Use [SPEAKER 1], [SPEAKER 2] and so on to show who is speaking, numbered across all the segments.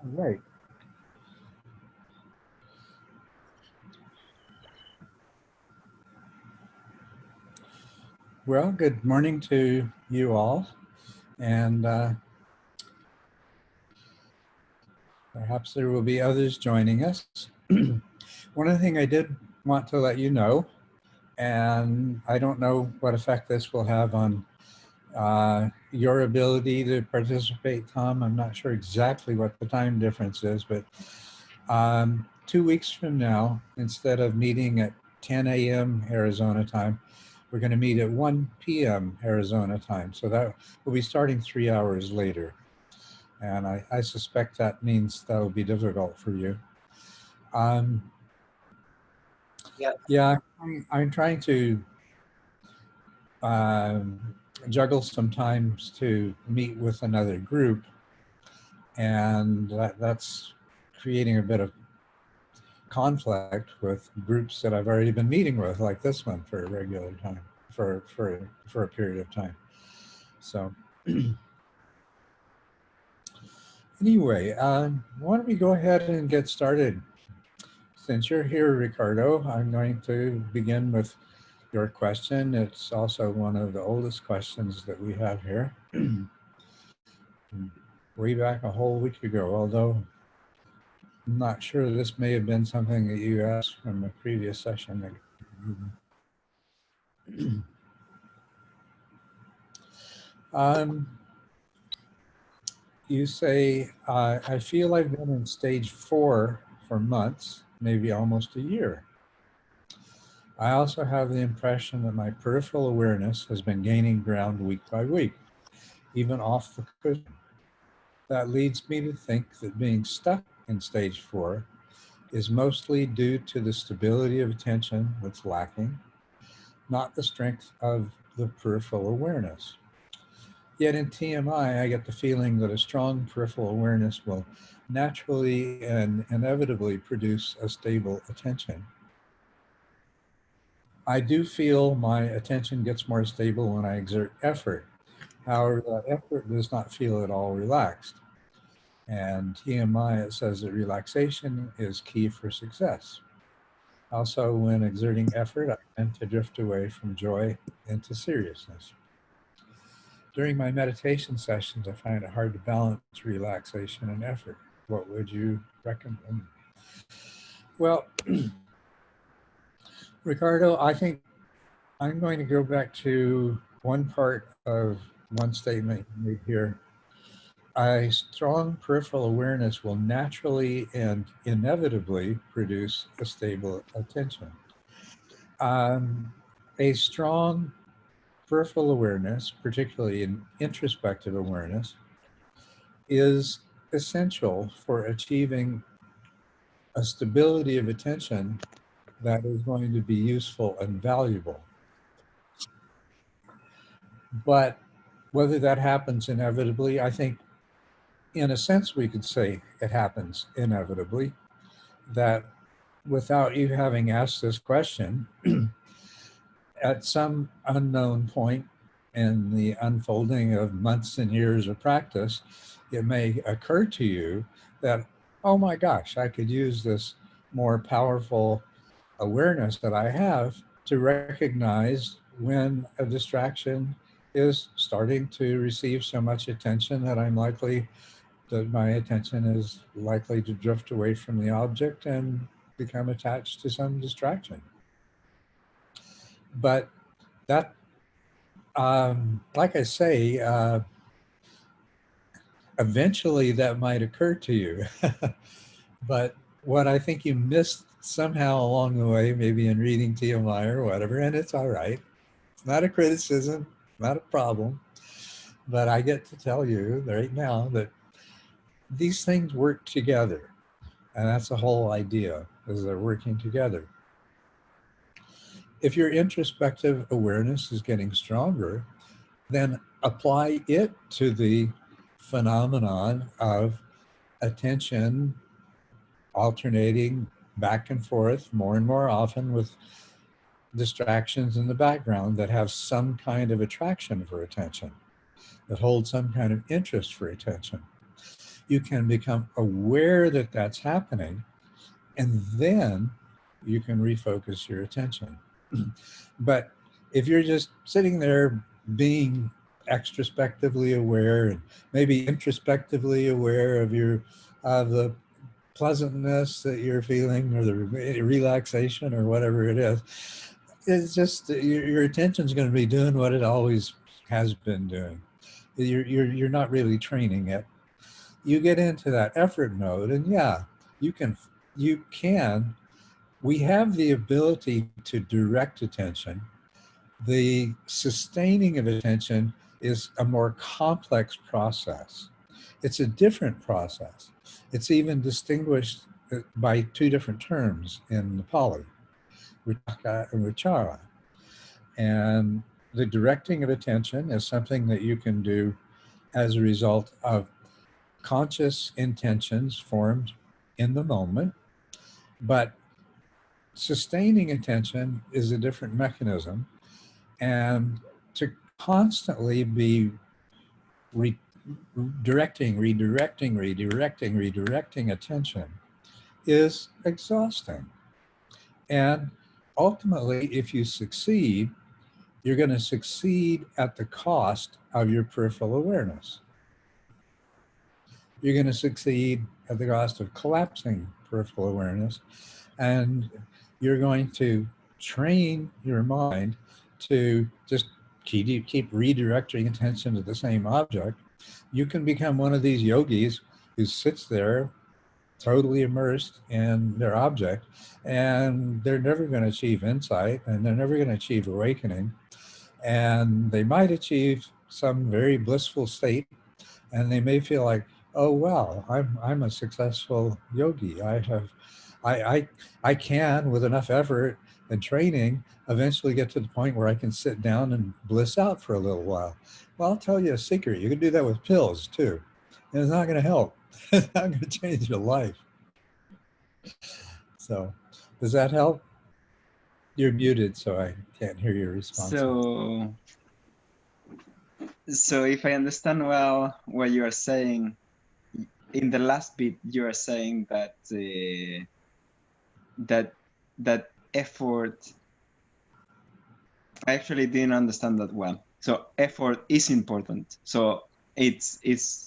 [SPEAKER 1] Right. Well, good morning to you all, and perhaps there will be others joining us. One of the things I did want to let you know, and I don't know what effect this will have on your ability to participate, Tom. I'm not sure exactly what the time difference is, but 2 weeks from now, instead of meeting at 10 a.m. Arizona time, we're going to meet at 1 p.m. Arizona time. So that will be starting 3 hours later. And I suspect that means that'll be difficult for you. Yeah, I'm trying to juggle some times to meet with another group, and that's creating a bit of conflict with groups that I've already been meeting with, like this one, for a regular time, for a period of time. So anyway, why don't we go ahead and get started? Since you're here, Ricardo, I'm going to begin with your question. It's also one of the oldest questions that we have here. Way back a whole week ago, although I'm not sure this may have been something that you asked from a previous session. You say, I feel I've been in stage 4 for months, maybe almost a year. I also have the impression that my peripheral awareness has been gaining ground week by week, even off the cushion. That leads me to think that being stuck in stage 4 is mostly due to the stability of attention that's lacking, not the strength of the peripheral awareness. Yet in TMI, I get the feeling that a strong peripheral awareness will naturally and inevitably produce a stable attention. I do feel my attention gets more stable when I exert effort. However, that effort does not feel at all relaxed. And TMI, it says that relaxation is key for success. Also, when exerting effort, I tend to drift away from joy into seriousness. During my meditation sessions, I find it hard to balance relaxation and effort. What would you recommend? Well, Ricardo, I think I'm going to go back to one part of one statement you made here. A strong peripheral awareness will naturally and inevitably produce a stable attention. A strong peripheral awareness, particularly in introspective awareness, is essential for achieving a stability of attention that is going to be useful and valuable. But whether that happens inevitably, I think in a sense we could say it happens inevitably, that without you having asked this question, at some unknown point in the unfolding of months and years of practice, it may occur to you that, oh my gosh, I could use this more powerful awareness that I have to recognize when a distraction is starting to receive so much attention that my attention is likely to drift away from the object and become attached to some distraction. But that, like I say, eventually that might occur to you. But what I think you missed somehow along the way, maybe in reading TMI or whatever, and it's all right. It's not a criticism, not a problem. But I get to tell you right now that these things work together. And that's the whole idea, is they're working together. If your introspective awareness is getting stronger, then apply it to the phenomenon of attention alternating back and forth more and more often with distractions in the background that have some kind of attraction for attention, that hold some kind of interest for attention. You can become aware that that's happening, and then you can refocus your attention. But if you're just sitting there being extrospectively aware and maybe introspectively aware of the pleasantness that you're feeling, or the relaxation, or whatever it is, it's just your attention's going to be doing what it always has been doing. You're not really training it. You get into that effort mode, and yeah, you can we have the ability to direct attention. The sustaining of attention is a more complex process. It's a different process. It's even distinguished by two different terms in the Pali, Vitaka and Vichara. And the directing of attention is something that you can do as a result of conscious intentions formed in the moment. But sustaining attention is a different mechanism. And to constantly be redirecting attention is exhausting. And ultimately, if you succeed, you're going to succeed at the cost of your peripheral awareness. You're going to succeed at the cost of collapsing peripheral awareness, and you're going to train your mind to just keep redirecting attention to the same object. You can become one of these yogis who sits there totally immersed in their object, and they're never going to achieve insight, and they're never going to achieve awakening. And they might achieve some very blissful state, and they may feel like, oh wow, I'm a successful yogi. I can, with enough effort and training, eventually get to the point where I can sit down and bliss out for a little while. Well, I'll tell you a secret. You can do that with pills too, and it's not going to help. It's not going to change your life. So, does that help? You're muted, so I can't hear your response.
[SPEAKER 2] So if I understand well what you are saying, in the last bit you are saying that that effort. I actually didn't understand that well. So effort is important. So it's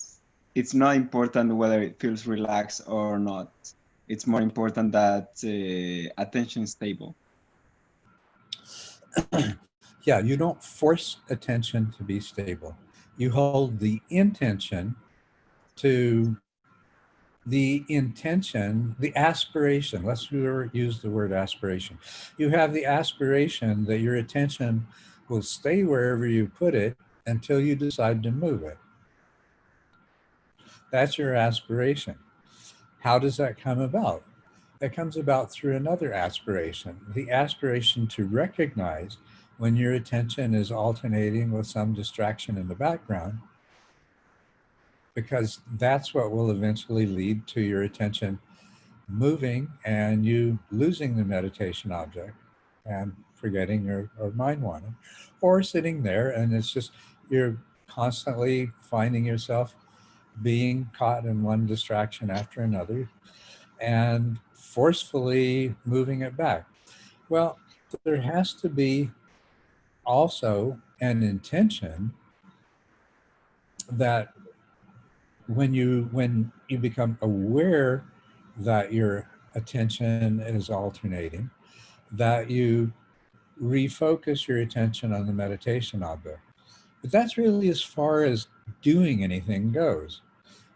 [SPEAKER 2] not important whether it feels relaxed or not. It's more important that attention is stable.
[SPEAKER 1] Yeah, you don't force attention to be stable. You hold the intention to the aspiration. Let's use the word aspiration. You have the aspiration that your attention will stay wherever you put it until you decide to move it. That's your aspiration. How does that come about? It comes about through another aspiration, the aspiration to recognize when your attention is alternating with some distraction in the background, because that's what will eventually lead to your attention moving and you losing the meditation object and forgetting or mind wandering, or sitting there and it's just you're constantly finding yourself being caught in one distraction after another and forcefully moving it back. Well, there has to be also an intention that when you become aware that your attention is alternating, that you refocus your attention on the meditation object. But that's really as far as doing anything goes.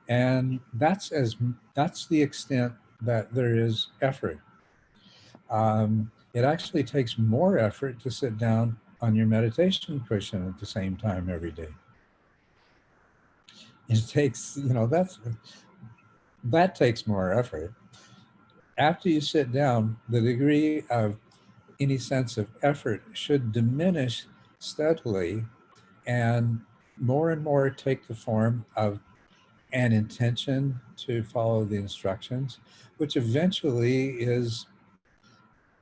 [SPEAKER 1] And that's the extent that there is effort. It actually takes more effort to sit down on your meditation cushion at the same time every day. It takes, that takes more effort. After you sit down, the degree of any sense of effort should diminish steadily and more take the form of an intention to follow the instructions, which eventually is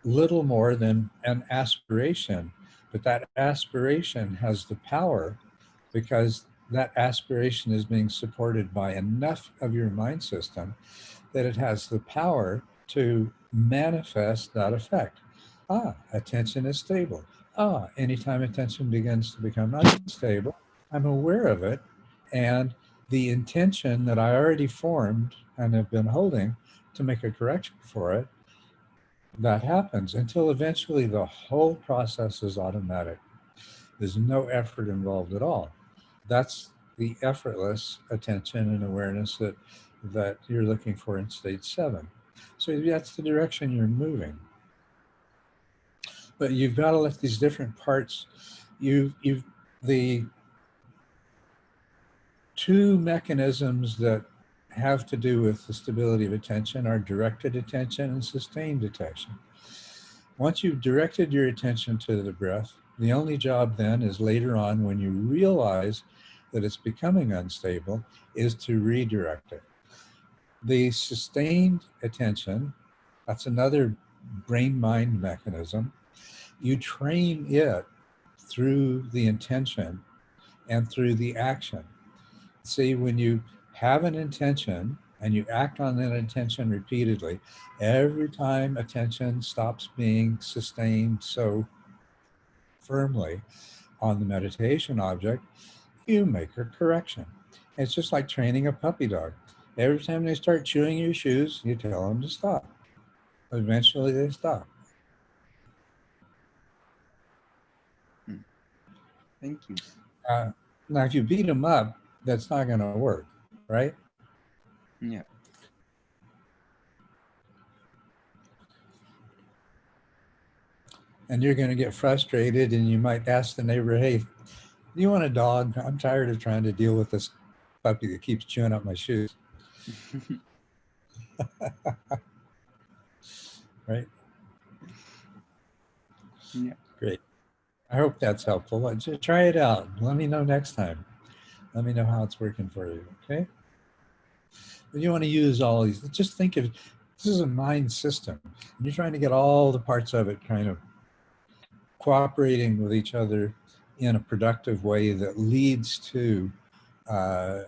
[SPEAKER 1] little more than an aspiration. But that aspiration has the power because that aspiration is being supported by enough of your mind system that it has the power to manifest that effect. Attention is stable. Anytime attention begins to become unstable, I'm aware of it, and the intention that I already formed and have been holding to make a correction for it, that happens until eventually the whole process is automatic. There's no effort involved at all. That's the effortless attention and awareness that you're looking for in stage 7. So that's the direction you're moving. But you've got to let these different parts, the two mechanisms that have to do with the stability of attention are directed attention and sustained attention. Once you've directed your attention to the breath, the only job then is later on, when you realize that it's becoming unstable, is to redirect it. The sustained attention, that's another brain-mind mechanism. You train it through the intention and through the action. See, when you have an intention and you act on that intention repeatedly, every time attention stops being sustained so firmly on the meditation object, you make a correction. It's just like training a puppy dog. Every time they start chewing your shoes, you tell them to stop. Eventually they stop.
[SPEAKER 2] Thank you.
[SPEAKER 1] Now, if you beat them up, that's not going to work, right?
[SPEAKER 2] Yeah.
[SPEAKER 1] And you're going to get frustrated, and you might ask the neighbor, hey, do you want a dog? I'm tired of trying to deal with this puppy that keeps chewing up my shoes. Right?
[SPEAKER 2] Yeah.
[SPEAKER 1] Great. I hope that's helpful. Just try it out. Let me know next time. Let me know how it's working for you, okay? But you want to use all these. Just think of this is a mind system. And you're trying to get all the parts of it kind of cooperating with each other in a productive way that leads to the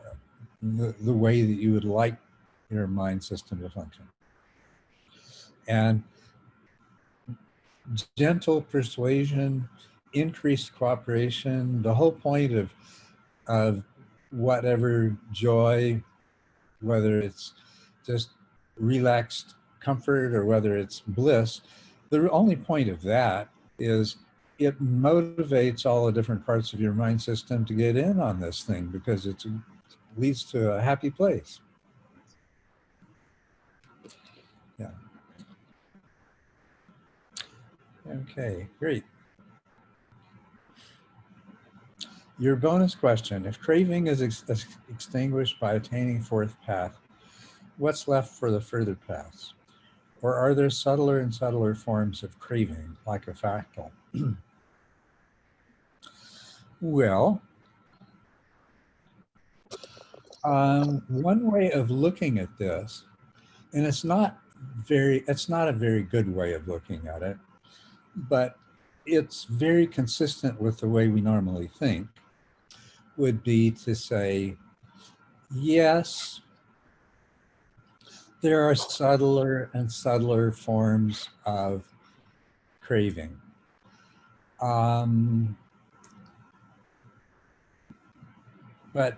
[SPEAKER 1] way that you would like your mind system to function. And gentle persuasion, increased cooperation, the whole point of whatever joy, whether it's just relaxed comfort or whether it's bliss, the only point of that is it motivates all the different parts of your mind system to get in on this thing because it leads to a happy place. Yeah. Okay, great. Your bonus question, if craving is extinguished by attaining fourth path, what's left for the further paths? Or are there subtler and subtler forms of craving, like a fractal? Well, one way of looking at this, and it's not a very good way of looking at it, but it's very consistent with the way we normally think, would be to say, yes, there are subtler and subtler forms of craving. But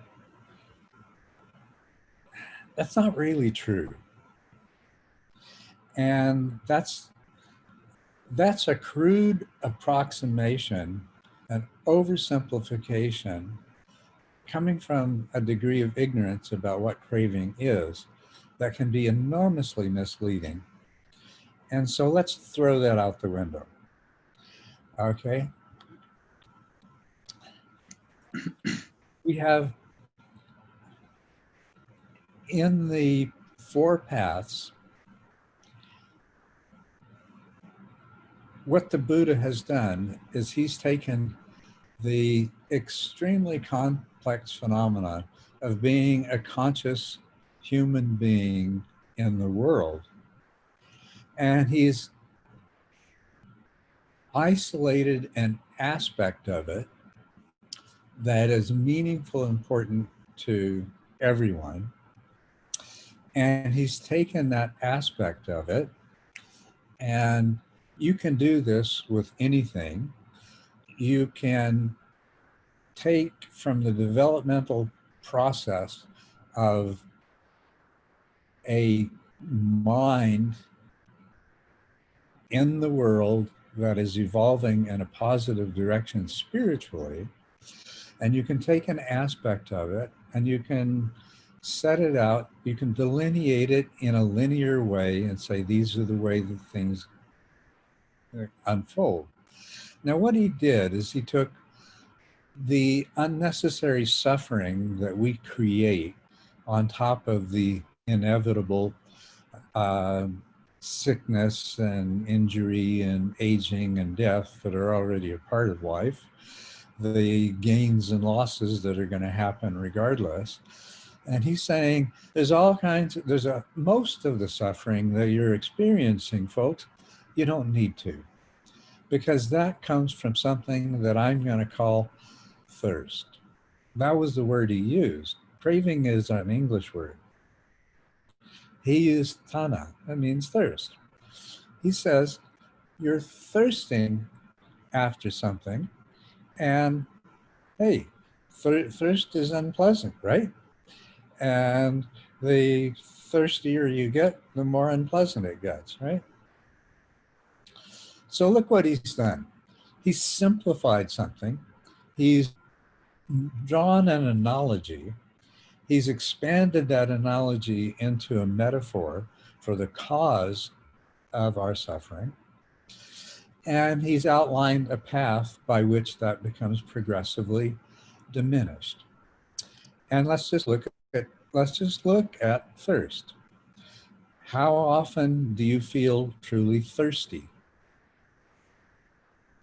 [SPEAKER 1] that's not really true. And that's a crude approximation, an oversimplification coming from a degree of ignorance about what craving is that can be enormously misleading. And so let's throw that out the window. Okay? We have in the 4 paths, what the Buddha has done is he's taken the extremely complex phenomena of being a conscious human being in the world, and he's isolated an aspect of it that is meaningful and important to everyone. And he's taken that aspect of it, and you can do this with anything. You can take from the developmental process of a mind in the world that is evolving in a positive direction spiritually, and you can take an aspect of it and you can set it out, you can delineate it in a linear way and say these are the way that things unfold. Now what he did is he took the unnecessary suffering that we create on top of the inevitable sickness and injury and aging and death that are already a part of life, the gains and losses that are going to happen regardless. And he's saying there's all kinds of, most of the suffering that you're experiencing, folks, you don't need to, because that comes from something that I'm going to call thirst. That was the word he used. Craving is an English word. He used tana, that means thirst. He says, you're thirsting after something, and hey, thirst is unpleasant, right? And the thirstier you get, the more unpleasant it gets, right? So look what he's done. He's simplified something. He's drawn an analogy. He's expanded that analogy into a metaphor for the cause of our suffering. And he's outlined a path by which that becomes progressively diminished. And let's just look at thirst. How often do you feel truly thirsty?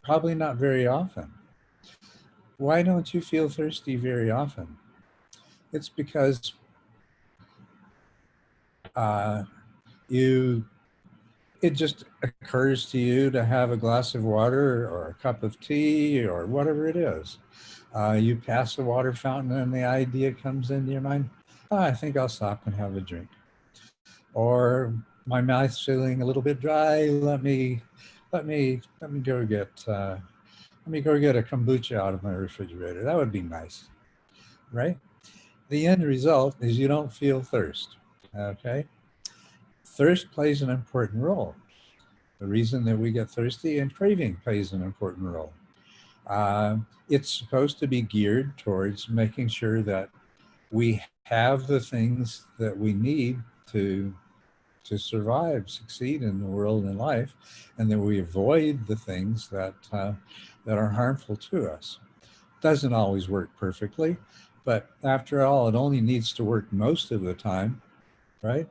[SPEAKER 1] Probably not very often. Why don't you feel thirsty very often? It's because it just occurs to you to have a glass of water or a cup of tea or whatever it is. You pass a water fountain and the idea comes into your mind, oh, I think I'll stop and have a drink. Or my mouth's feeling a little bit dry. Let me go get a kombucha out of my refrigerator. That would be nice, right? The end result is you don't feel thirst, okay? Thirst plays an important role. The reason that we get thirsty and craving plays an important role. It's supposed to be geared towards making sure that we have the things that we need to survive, succeed in the world and life, and that we avoid the things that are harmful to us. Doesn't always work perfectly, but after all, it only needs to work most of the time, right?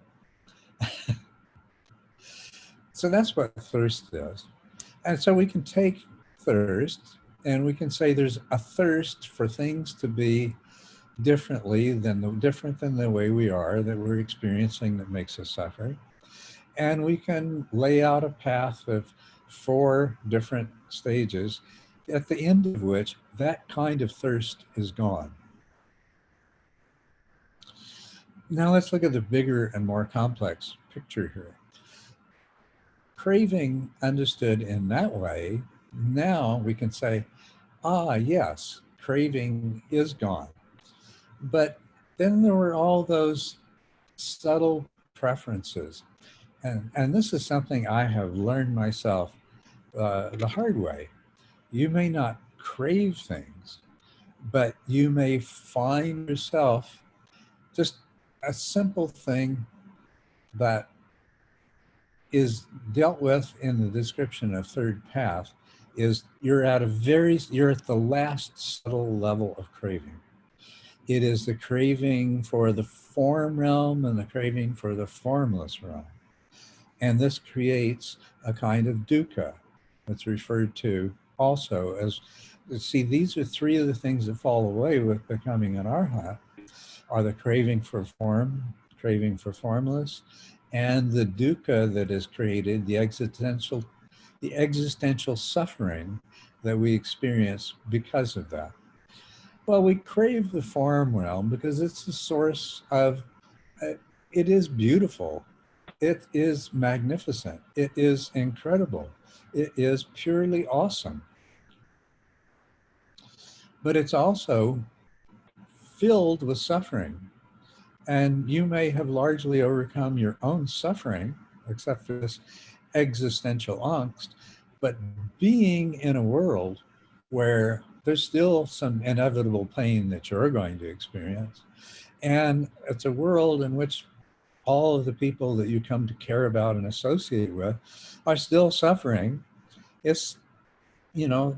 [SPEAKER 1] So that's what thirst is. And so we can take thirst and we can say there's a thirst for things to be different than the way we are, that we're experiencing, that makes us suffer. And we can lay out a path of 4 different stages, at the end of which that kind of thirst is gone. Now let's look at the bigger and more complex picture here. Craving understood in that way, now we can say, yes, craving is gone. But then there were all those subtle preferences. And this is something I have learned myself the hard way. You may not crave things, but you may find yourself, just a simple thing that is dealt with in the description of third path is you're at the last subtle level of craving. It is the craving for the form realm and the craving for the formless realm. And this creates a kind of dukkha that's referred to also as, see, these are 3 of the things that fall away with becoming an arhat, are the craving for form, craving for formless, and the dukkha that is created, the existential suffering that we experience because of that. Well, we crave the form realm because it's the source of, it is beautiful. It is magnificent. It is incredible. It is purely awesome. But it's also filled with suffering. And you may have largely overcome your own suffering, except for this existential angst, but being in a world where there's still some inevitable pain that you're going to experience, and it's a world in which all of the people that you come to care about and associate with are still suffering. It's, you know,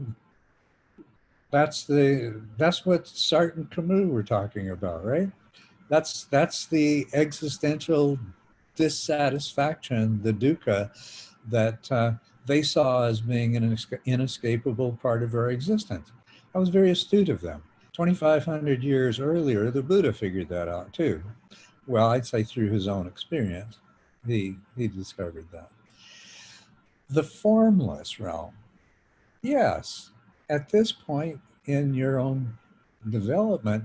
[SPEAKER 1] that's what Sartre and Camus were talking about, right? That's the existential dissatisfaction, the dukkha, that they saw as being an inescapable part of our existence. That was very astute of them. 2,500 years earlier, the Buddha figured that out too. Well, I'd say through his own experience, he discovered that. The formless realm, yes, at this point in your own development,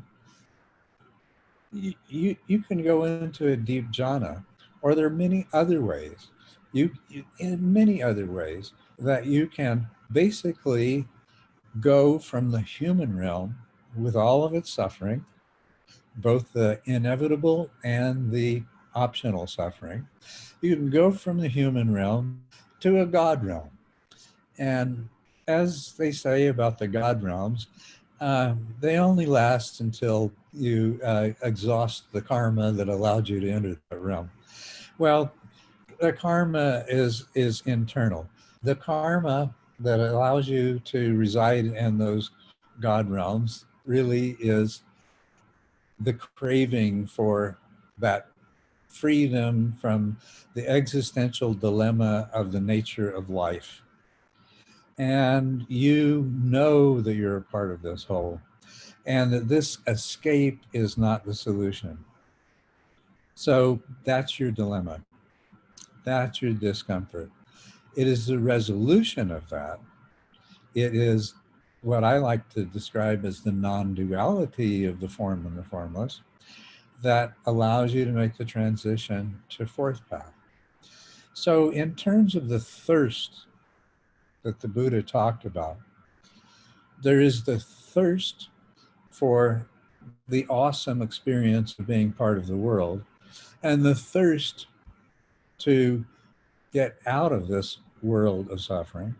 [SPEAKER 1] you can go into a deep jhana, or there are many other ways. In many other ways that you can basically go from the human realm with all of its suffering, both the inevitable and the optional suffering. You can go from the human realm to a God realm. And as they say about the God realms, they only last until you exhaust the karma that allowed you to enter that realm. Well, the karma is internal. The karma that allows you to reside in those God realms really is the craving for that freedom from the existential dilemma of the nature of life. And you know that you're a part of this whole, and that this escape is not the solution. So that's your dilemma. That's your discomfort. It is the resolution of that. It is what I like to describe as the non-duality of the form and the formless that allows you to make the transition to fourth path. So in terms of the thirst that the Buddha talked about, there is the thirst for the awesome experience of being part of the world, and the thirst to get out of this world of suffering.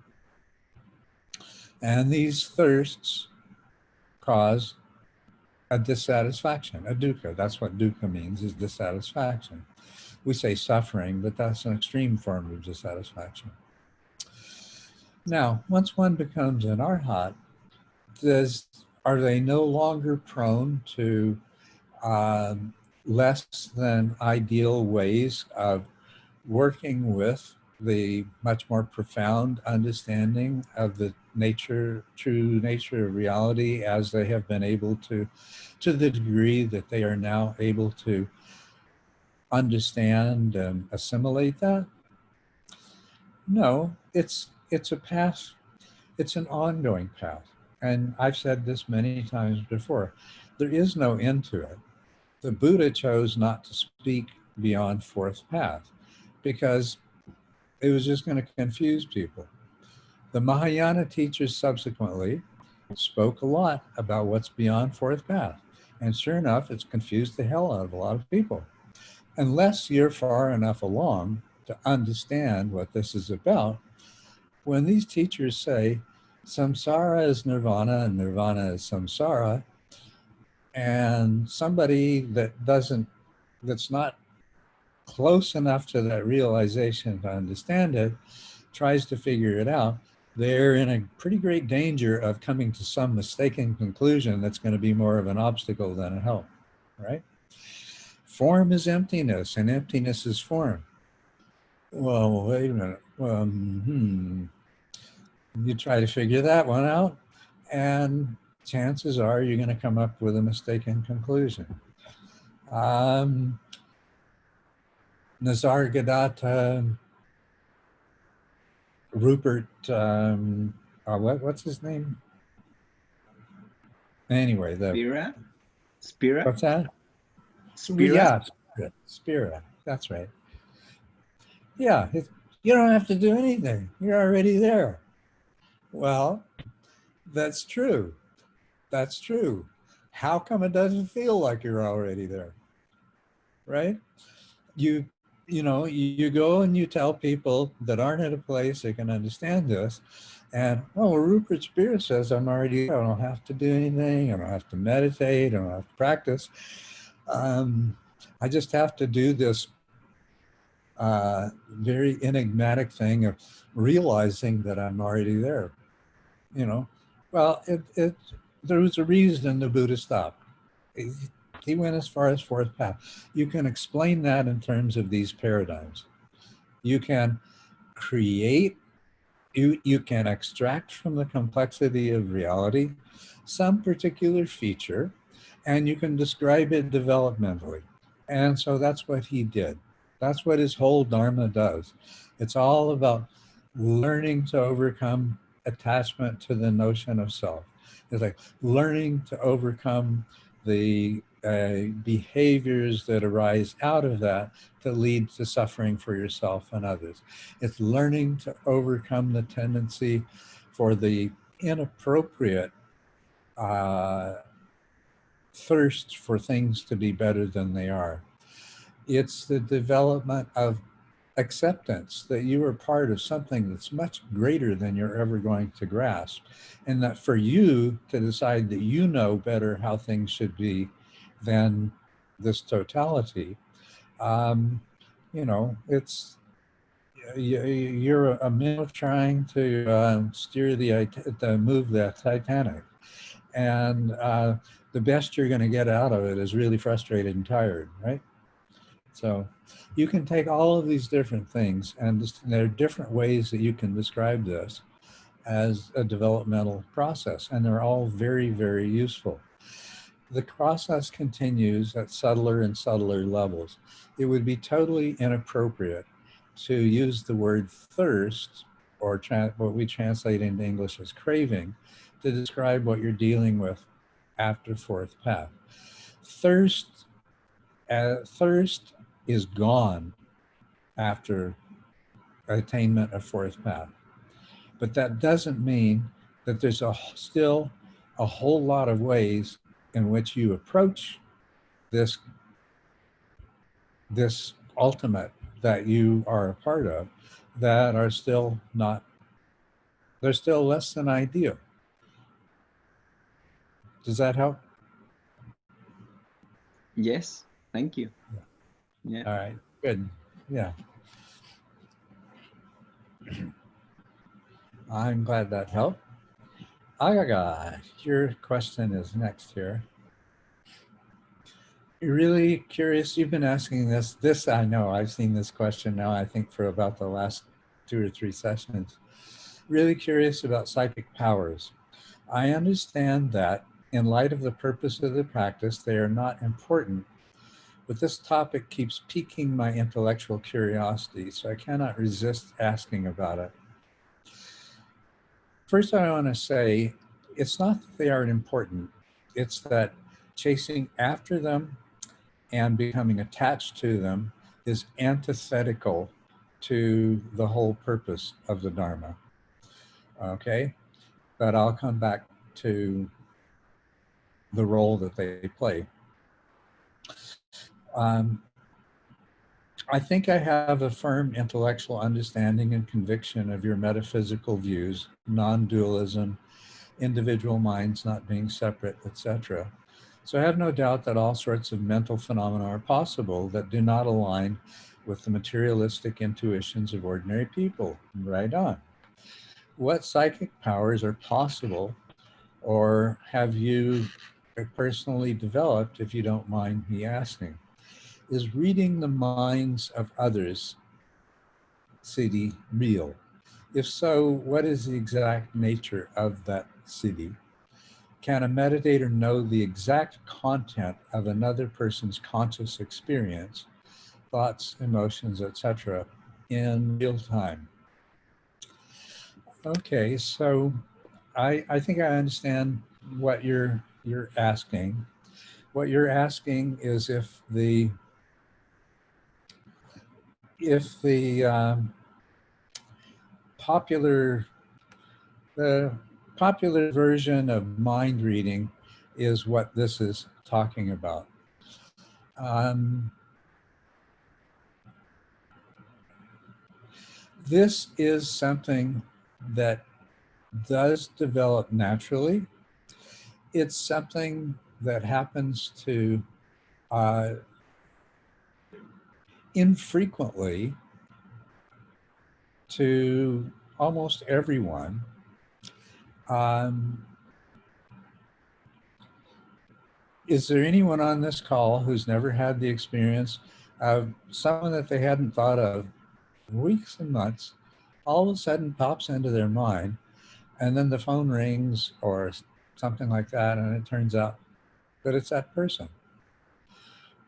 [SPEAKER 1] And these thirsts cause a dissatisfaction, a dukkha. That's what dukkha means, is dissatisfaction. We say suffering, but that's an extreme form of dissatisfaction. Now, once one becomes an arhat, are they no longer prone to less than ideal ways of working with the much more profound understanding of the true nature of reality, as they have been able to the degree that they are now able to understand and assimilate that? No, it's a path. It's an ongoing path. And I've said this many times before. There is no end to it. The Buddha chose not to speak beyond fourth path because it was just going to confuse people. The Mahayana teachers subsequently spoke a lot about what's beyond fourth path. And sure enough, it's confused the hell out of a lot of people. Unless you're far enough along to understand what this is about, when these teachers say samsara is nirvana and nirvana is samsara, and somebody that's not close enough to that realization to understand it tries to figure it out, they're in a pretty great danger of coming to some mistaken conclusion that's going to be more of an obstacle than a help, right? Form is emptiness, and emptiness is form. Well, wait a minute. You try to figure that one out, and chances are you're going to come up with a mistaken conclusion. Nisargadatta, Rupert, what's his name? Anyway,
[SPEAKER 2] Spira? Spira?
[SPEAKER 1] what's that?
[SPEAKER 2] Spira?
[SPEAKER 1] Yeah, spirit. That's right. Yeah, you don't have to do anything. You're already there. Well, that's true. That's true. How come it doesn't feel like you're already there? Right? You you know, you go and you tell people that aren't at a place they can understand this, and oh, well, Rupert Spear says I'm already there. I don't have to do anything. I don't have to meditate. I don't have to practice. I just have to do this very enigmatic thing of realizing that I'm already there. You know, well, there was a reason the Buddha stopped. He went as far as fourth path. You can explain that in terms of these paradigms. You can create, you can extract from the complexity of reality some particular feature, and you can describe it developmentally. And so that's what he did. That's what his whole Dharma does. It's all about learning to overcome attachment to the notion of self. It's like learning to overcome the behaviors that arise out of that to lead to suffering for yourself and others. It's learning to overcome the tendency for the inappropriate thirst for things to be better than they are. It's the development of acceptance that you are part of something that's much greater than you're ever going to grasp. And that for you to decide that you know better how things should be than this totality, you know, you're a minnow trying to move the Titanic. And the best you're going to get out of it is really frustrated and tired, right? So you can take all of these different things, and there are different ways that you can describe this as a developmental process, and they're all very, very useful. The process continues at subtler and subtler levels. It would be totally inappropriate to use the word thirst, or what we translate into English as craving, to describe what you're dealing with after fourth path. Thirst is gone after attainment of fourth path. But that doesn't mean that there's still a whole lot of ways in which you approach this ultimate that you are a part of that are still not, they're still less than ideal. Does that help?
[SPEAKER 2] Yes, thank you. Yeah.
[SPEAKER 1] All right, good. Yeah. I'm glad that helped. Agaga, your question is next here. You're really curious. You've been asking this, I know, I've seen this question now, I think for about the last 2 or 3 sessions. Really curious about psychic powers. I understand that in light of the purpose of the practice, they are not important, but this topic keeps piquing my intellectual curiosity, so I cannot resist asking about it. First, I want to say, it's not that they aren't important, it's that chasing after them and becoming attached to them is antithetical to the whole purpose of the Dharma. Okay? But I'll come back to the role that they play. I think I have a firm intellectual understanding and conviction of your metaphysical views, non-dualism, individual minds not being separate, etc. So I have no doubt that all sorts of mental phenomena are possible that do not align with the materialistic intuitions of ordinary people. Right on. What psychic powers are possible, or have you personally developed, if you don't mind me asking? Is reading the minds of others, Siddhi, real? If so, what is the exact nature of that Siddhi? Can a meditator know the exact content of another person's conscious experience, thoughts, emotions, etc., in real time? Okay, so I think I understand what you're you're asking. What you're asking is if the popular the popular version of mind reading is what this is talking about. This is something that does develop naturally. It's something that happens to infrequently to almost everyone. Is there anyone on this call who's never had the experience of someone that they hadn't thought of weeks and months, all of a sudden pops into their mind, and then the phone rings or something like that, and it turns out that it's that person?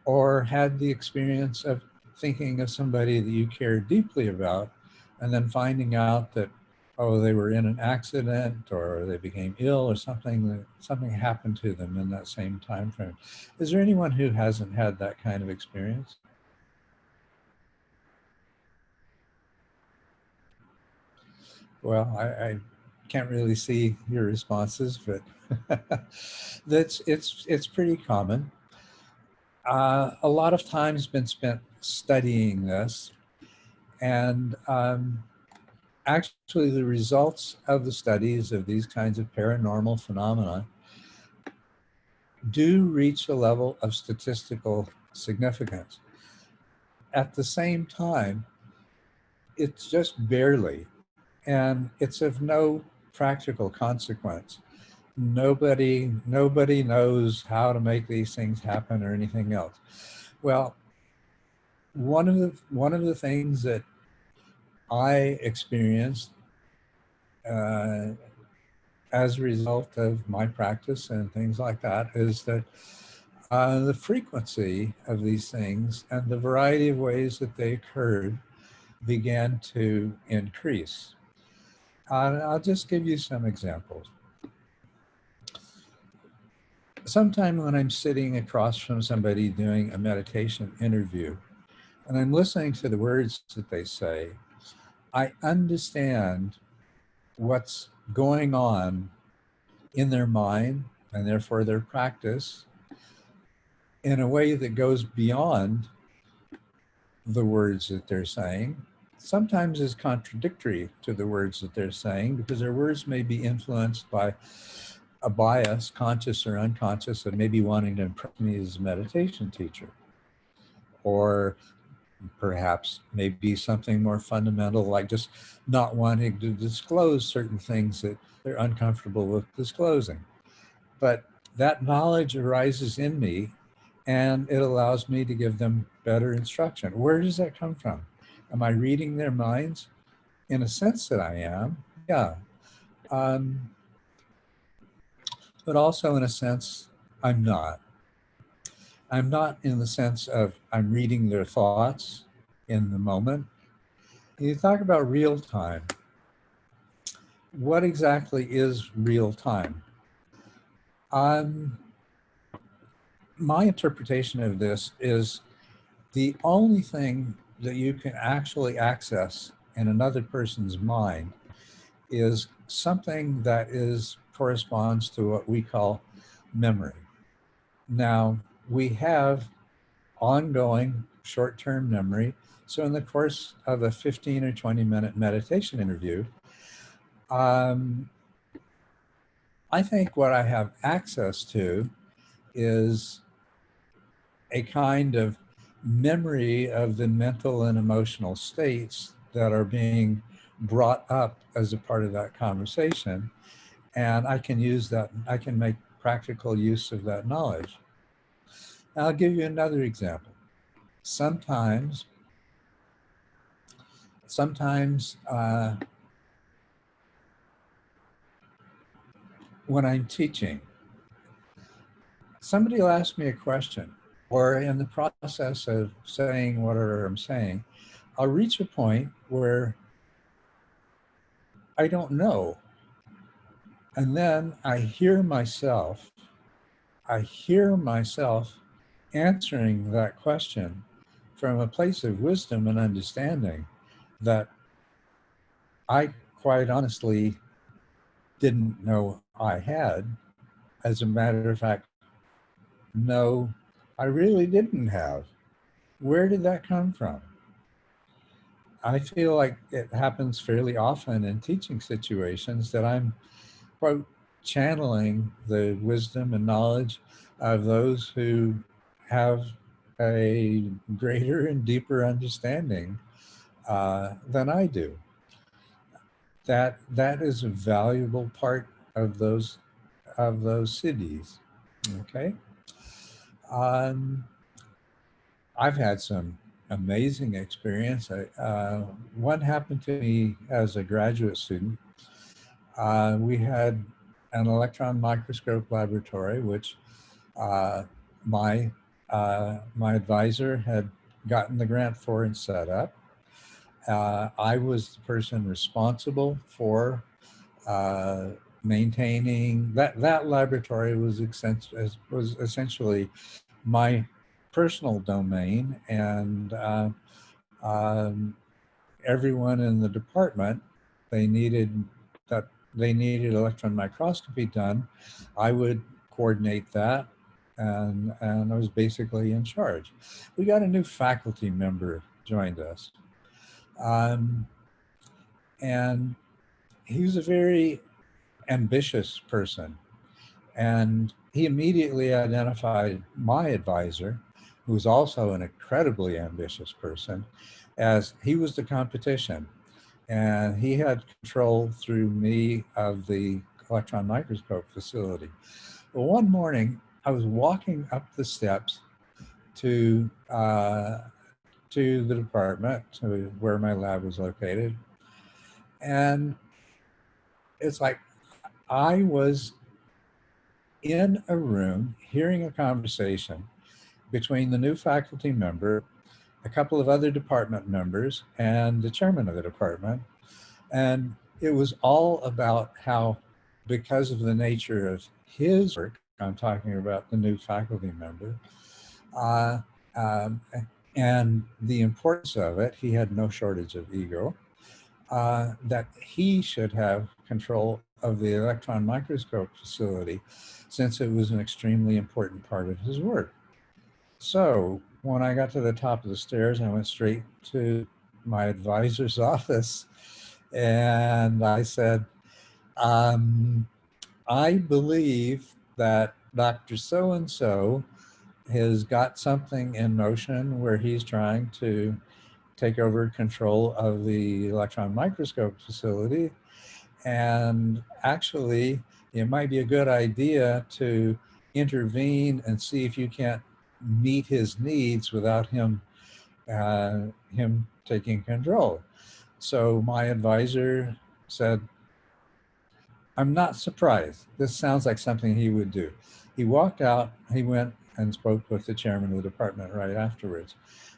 [SPEAKER 1] Or had the experience of thinking of somebody that you care deeply about, and then finding out that, oh, they were in an accident or they became ill or something happened to them in that same time frame? Is there anyone who hasn't had that kind of experience? Well, I can't really see your responses, but it's pretty common. A lot of time's been spent studying this, and actually the results of the studies of these kinds of paranormal phenomena do reach a level of statistical significance. At the same time, it's just barely, and it's of no practical consequence. Nobody knows how to make these things happen or anything else. Well, one of the things that I experienced as a result of my practice and things like that is that the frequency of these things and the variety of ways that they occurred began to increase. I'll just give you some examples. Sometime when I'm sitting across from somebody doing a meditation interview and I'm listening to the words that they say, I understand what's going on in their mind and therefore their practice in a way that goes beyond the words that they're saying. Sometimes is contradictory to the words that they're saying, because their words may be influenced by a bias, conscious or unconscious, of maybe wanting to impress me as a meditation teacher. Or perhaps maybe something more fundamental, like just not wanting to disclose certain things that they're uncomfortable with disclosing. But that knowledge arises in me, and it allows me to give them better instruction. Where does that come from? Am I reading their minds? In a sense that I am, yeah. But also in a sense, I'm not. I'm not in the sense of I'm reading their thoughts in the moment. You talk about real time. What exactly is real time? My interpretation of this is the only thing that you can actually access in another person's mind is something that corresponds to what we call memory. Now, we have ongoing short-term memory. So in the course of a 15 or 20-minute meditation interview, I think what I have access to is a kind of memory of the mental and emotional states that are being brought up as a part of that conversation. And I can use that, I can make practical use of that knowledge. I'll give you another example. Sometimes when I'm teaching, somebody will ask me a question, or in the process of saying whatever I'm saying, I'll reach a point where I don't know. And then I hear myself I hear myself answering that question from a place of wisdom and understanding that I quite honestly didn't know I had. As a matter of fact, no, I really didn't have. Where did that come from? I feel like it happens fairly often in teaching situations that I'm, quote, channeling the wisdom and knowledge of those who have a greater and deeper understanding than I do. That is a valuable part of those cities. Okay. Um, I've had some amazing experience. One happened to me as a graduate student. We had an electron microscope laboratory, which uh, my my advisor had gotten the grant for and set up. I was the person responsible for maintaining that laboratory was essentially my personal domain, and um, everyone in the department, they needed that they needed electron microscopy done. I would coordinate that, and I was basically in charge. We got a new faculty member joined us, um, and he was a very ambitious person. And he immediately identified my advisor, who was also an incredibly ambitious person, as he was the competition. And he had control through me of the electron microscope facility. Well, one morning, I was walking up the steps to the department, to where my lab was located, and it's like I was in a room hearing a conversation between the new faculty member, a couple of other department members, and the chairman of the department. And it was all about how, because of the nature of his work, I'm talking about the new faculty member, uh, um, and the importance of it, he had no shortage of ego, that he should have control of the electron microscope facility, since it was an extremely important part of his work. So when I got to the top of the stairs, I went straight to my advisor's office, and I said, I believe that Dr. So-and-so has got something in motion where he's trying to take over control of the electron microscope facility. And actually, it might be a good idea to intervene and see if you can't meet his needs without him taking control. So my advisor said, I'm not surprised. This sounds like something he would do. He walked out, he went and spoke with the chairman of the department right afterwards.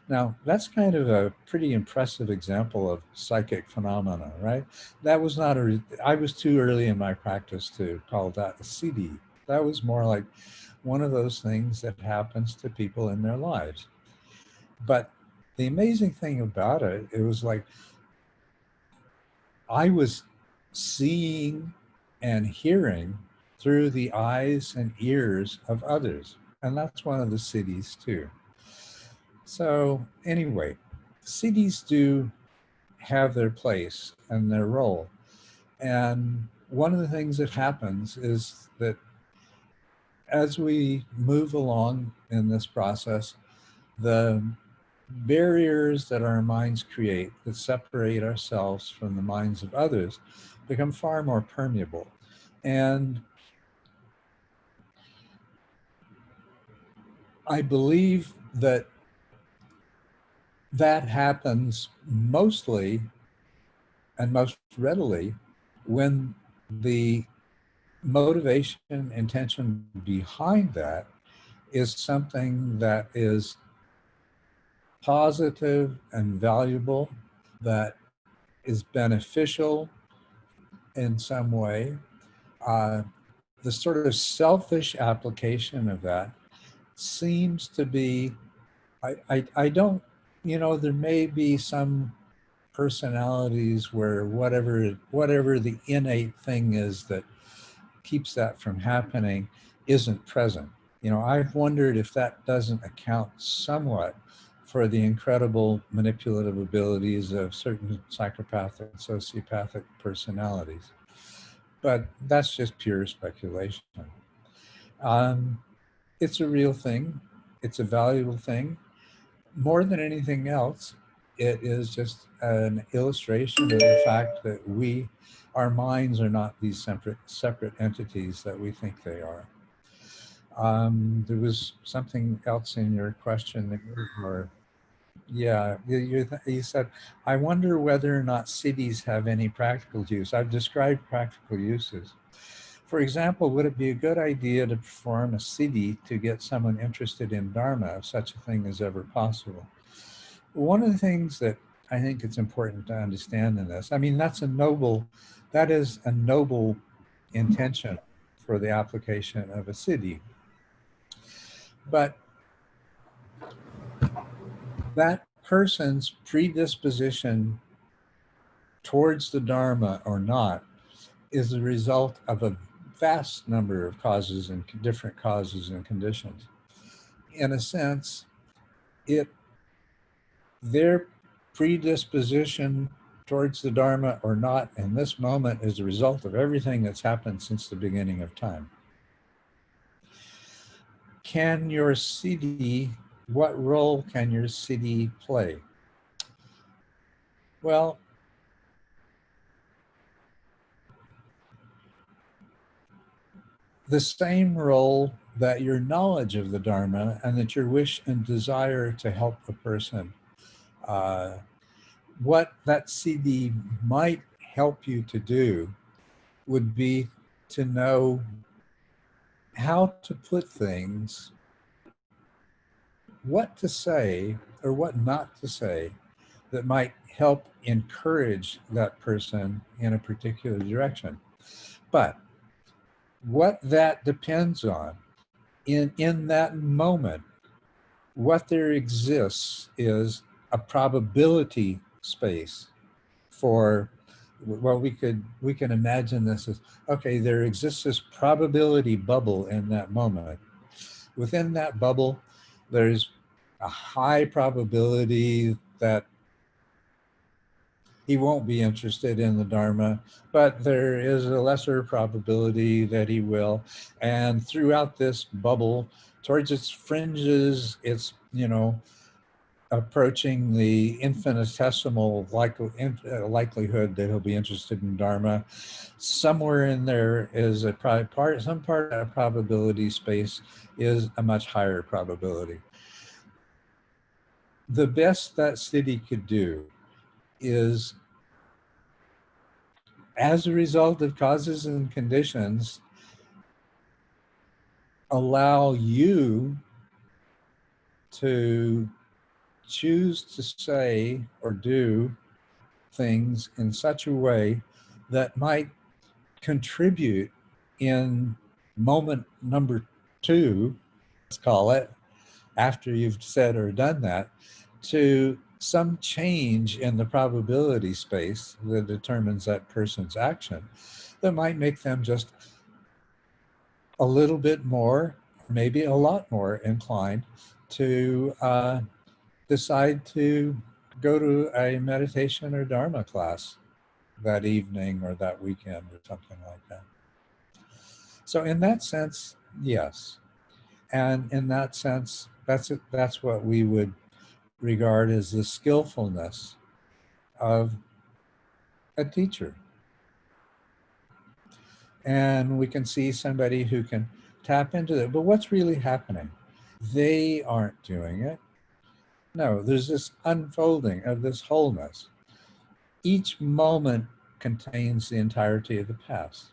[SPEAKER 1] Now, that's kind of a pretty impressive example of psychic phenomena, right? That was not I was too early in my practice to call that a CD. That was more like one of those things that happens to people in their lives. But the amazing thing about it, it was like I was seeing and hearing through the eyes and ears of others. And that's one of the cities too. So anyway, cities do have their place and their role. And one of the things that happens is that as we move along in this process, the barriers that our minds create that separate ourselves from the minds of others become far more permeable. And I believe that that happens mostly and most readily when the motivation, intention behind that is something that is positive and valuable, that is beneficial in some way, uh, the sort of selfish application of that seems to be, I don't, there may be some personalities where whatever the innate thing is that keeps that from happening isn't present. I've wondered if that doesn't account somewhat for the incredible manipulative abilities of certain psychopathic and sociopathic personalities. But that's just pure speculation. It's a real thing. It's a valuable thing. More than anything else, it is just an illustration of the fact that our minds are not these separate entities that we think they are. There was something else in your question, you said, I wonder whether or not cities have any practical use. I've described practical uses. For example, would it be a good idea to perform a siddhi to get someone interested in Dharma, if such a thing is ever possible? One of the things that I think it's important to understand in this, that is a noble intention for the application of a siddhi. But that person's predisposition towards the Dharma or not is the result of a vast number of causes and different causes and conditions. In a sense, their predisposition towards the Dharma or not in this moment is a result of everything that's happened since the beginning of time. What role can your siddhi play? Well, the same role that your knowledge of the Dharma and that your wish and desire to help a person, what that siddhi might help you to do would be to know how to put things, what to say or what not to say that might help encourage that person in a particular direction. But what that depends on, in that moment, what there exists is a probability space for, well, we can imagine this as, okay, there exists this probability bubble in that moment. Within that bubble, there's a high probability that he won't be interested in the Dharma, but there is a lesser probability that he will. And throughout this bubble, towards its fringes, it's, approaching the infinitesimal likelihood that he'll be interested in Dharma. Somewhere in there is some part of that probability space is a much higher probability. The best that siddhi could do is, as a result of causes and conditions, allow you to choose to say or do things in such a way that might contribute in moment number 2, let's call it, after you've said or done that, to some change in the probability space that determines that person's action that might make them just a little bit more, maybe a lot more inclined to decide to go to a meditation or Dharma class that evening or that weekend or something like that. So in that sense, yes. And in that sense, that's what we would regard as the skillfulness of a teacher. And we can see somebody who can tap into that. But what's really happening? They aren't doing it. No, there's this unfolding of this wholeness. Each moment contains the entirety of the past.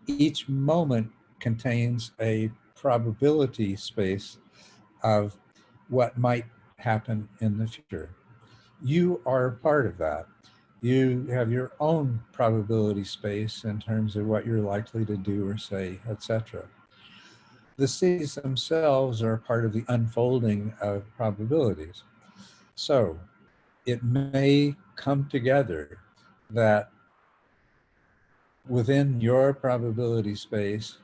[SPEAKER 1] Each moment contains a probability space of what might happen in the future. You are a part of that. You have your own probability space in terms of what you're likely to do or say, etc. The cities themselves are part of the unfolding of probabilities. So it may come together that within your probability space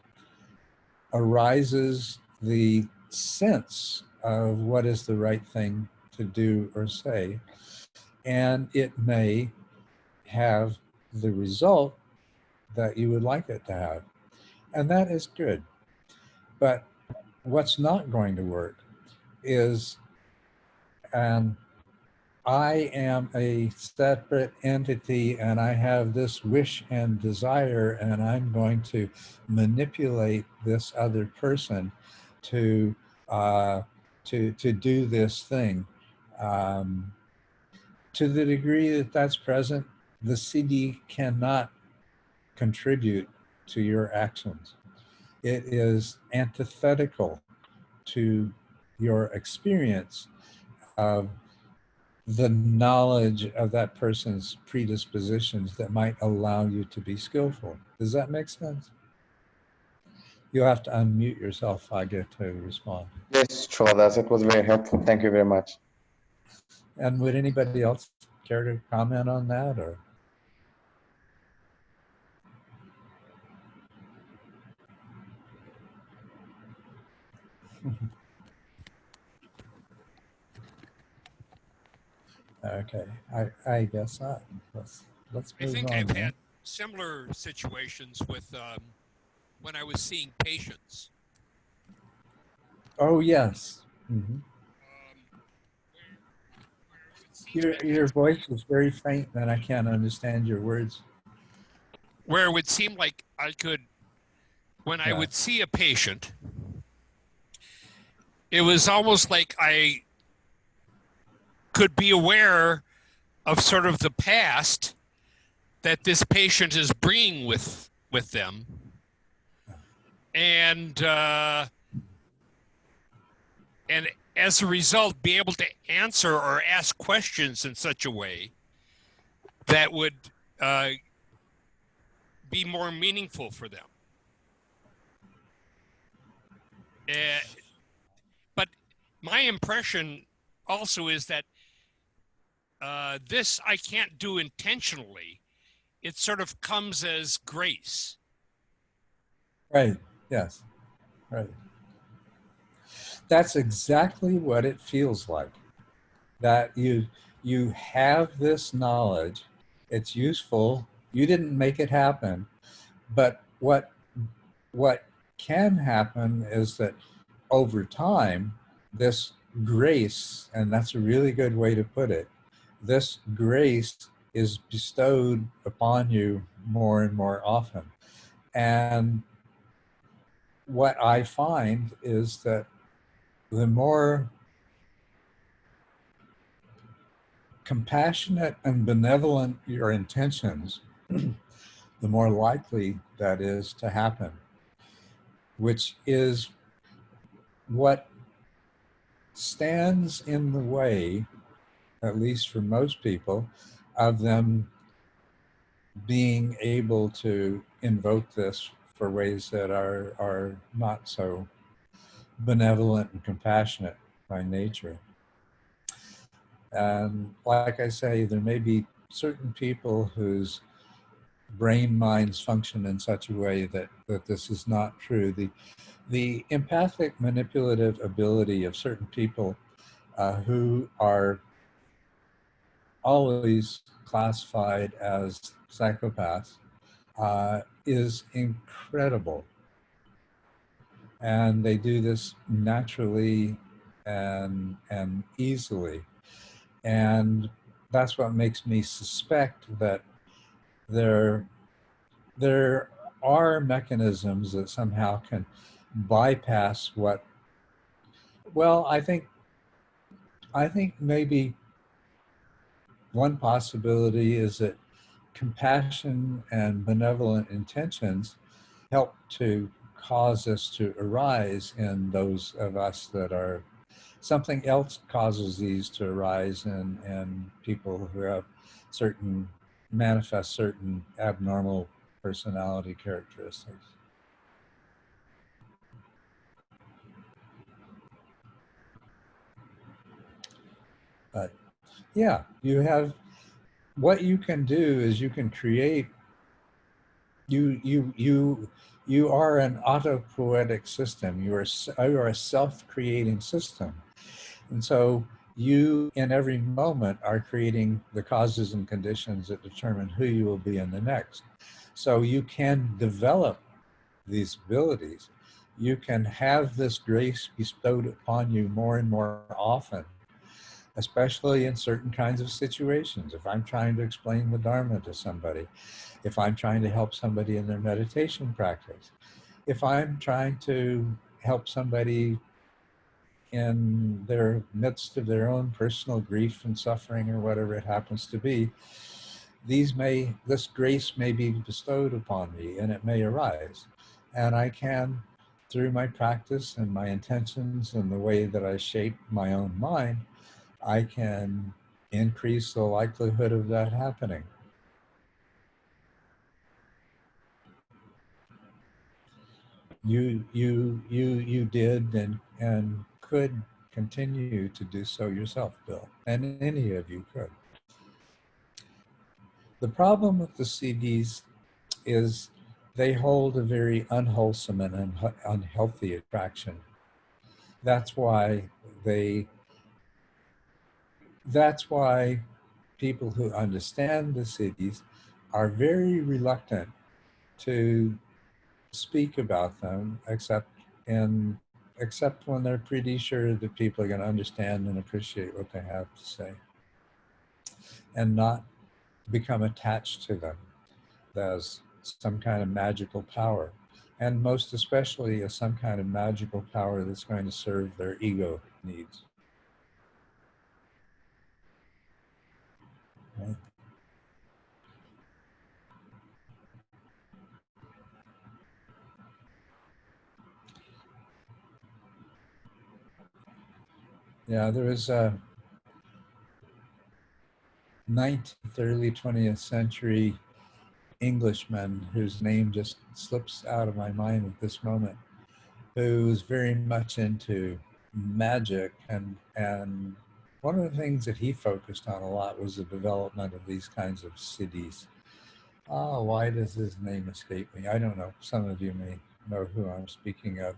[SPEAKER 1] arises the sense of what is the right thing to do or say, and it may have the result that you would like it to have. And that is good. But what's not going to work is I am a separate entity and I have this wish and desire, and I'm going to manipulate this other person to do this thing. To the degree that that's present, the CD cannot contribute to your actions. It is antithetical to your experience of the knowledge of that person's predispositions that might allow you to be skillful. Does that make sense? You'll have to unmute yourself if I get to respond.
[SPEAKER 3] Yes, Culadasa, it was very helpful. Thank you very much.
[SPEAKER 1] And would anybody else care to comment on that, or? Okay, I guess not. Let's move on.
[SPEAKER 4] I think I've had similar situations with when I was seeing patients.
[SPEAKER 1] Oh yes. Mm-hmm. Your voice is very faint, and I can't understand your words.
[SPEAKER 4] Where it would seem like I could, when I would see a patient, it was almost like I could be aware of sort of the past that this patient is bringing with them, and as a result, be able to answer or ask questions in such a way that would be more meaningful for them. But my impression also is that this I can't do intentionally. It sort of comes as grace.
[SPEAKER 1] Right, yes, right. That's exactly what it feels like. That you have this knowledge, it's useful, you didn't make it happen, but what can happen is that over time, this grace, and that's a really good way to put it, this grace is bestowed upon you more and more often. And what I find is that the more compassionate and benevolent your intentions, the more likely that is to happen, which is what stands in the way, at least for most people, of them being able to invoke this for ways that are not so benevolent and compassionate by nature. And like I say, there may be certain people whose brain minds function in such a way that this is not true. The empathic manipulative ability of certain people who are always classified as psychopaths is incredible. And they do this naturally and easily. And that's what makes me suspect that there are mechanisms that somehow can bypass what, well, I think maybe one possibility is that compassion and benevolent intentions help to cause us to arise in those of us that are, something else causes these to arise in people who have certain manifest certain abnormal personality characteristics. But yeah, you have, what you can do is you can create, you are an autopoietic system. You are a self-creating system. And so you, in every moment, are creating the causes and conditions that determine who you will be in the next. So you can develop these abilities. You can have this grace bestowed upon you more and more often, especially in certain kinds of situations. If I'm trying to explain the Dharma to somebody, if I'm trying to help somebody in their meditation practice, if I'm trying to help somebody in their midst of their own personal grief and suffering or whatever it happens to be, this grace may be bestowed upon me and it may arise. And I can, through my practice and my intentions and the way that I shape my own mind, I can increase the likelihood of that happening. You did and could continue to do so yourself, Bill, and any of you could. The problem with the CDs is they hold a very unwholesome and unhealthy attraction. That's why people who understand the CDs are very reluctant to speak about them, except when they're pretty sure that people are going to understand and appreciate what they have to say, and not become attached to them as some kind of magical power, and most especially as some kind of magical power that's going to serve their ego needs. Right? Yeah, there was a 19th, early 20th century Englishman whose name just slips out of my mind at this moment, who was very much into magic, and one of the things that he focused on a lot was the development of these kinds of cities. Oh, why does his name escape me? I don't know. Some of you may know who I'm speaking of.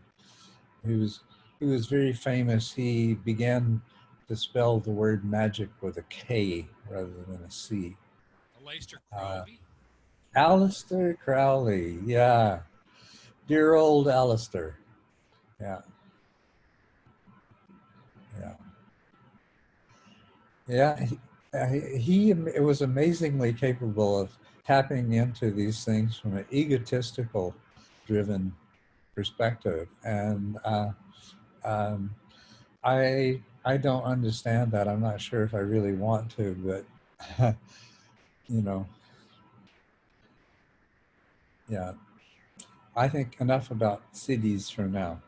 [SPEAKER 1] He was very famous. He began to spell the word magic with a K rather than a C.
[SPEAKER 4] Aleister Crowley?
[SPEAKER 1] Aleister Crowley, yeah. Dear old Aleister. Yeah. Yeah. Yeah. He was amazingly capable of tapping into these things from an egotistical driven perspective. And I don't understand that. I'm not sure if I really want to, but you know, yeah. I think enough about cities for now.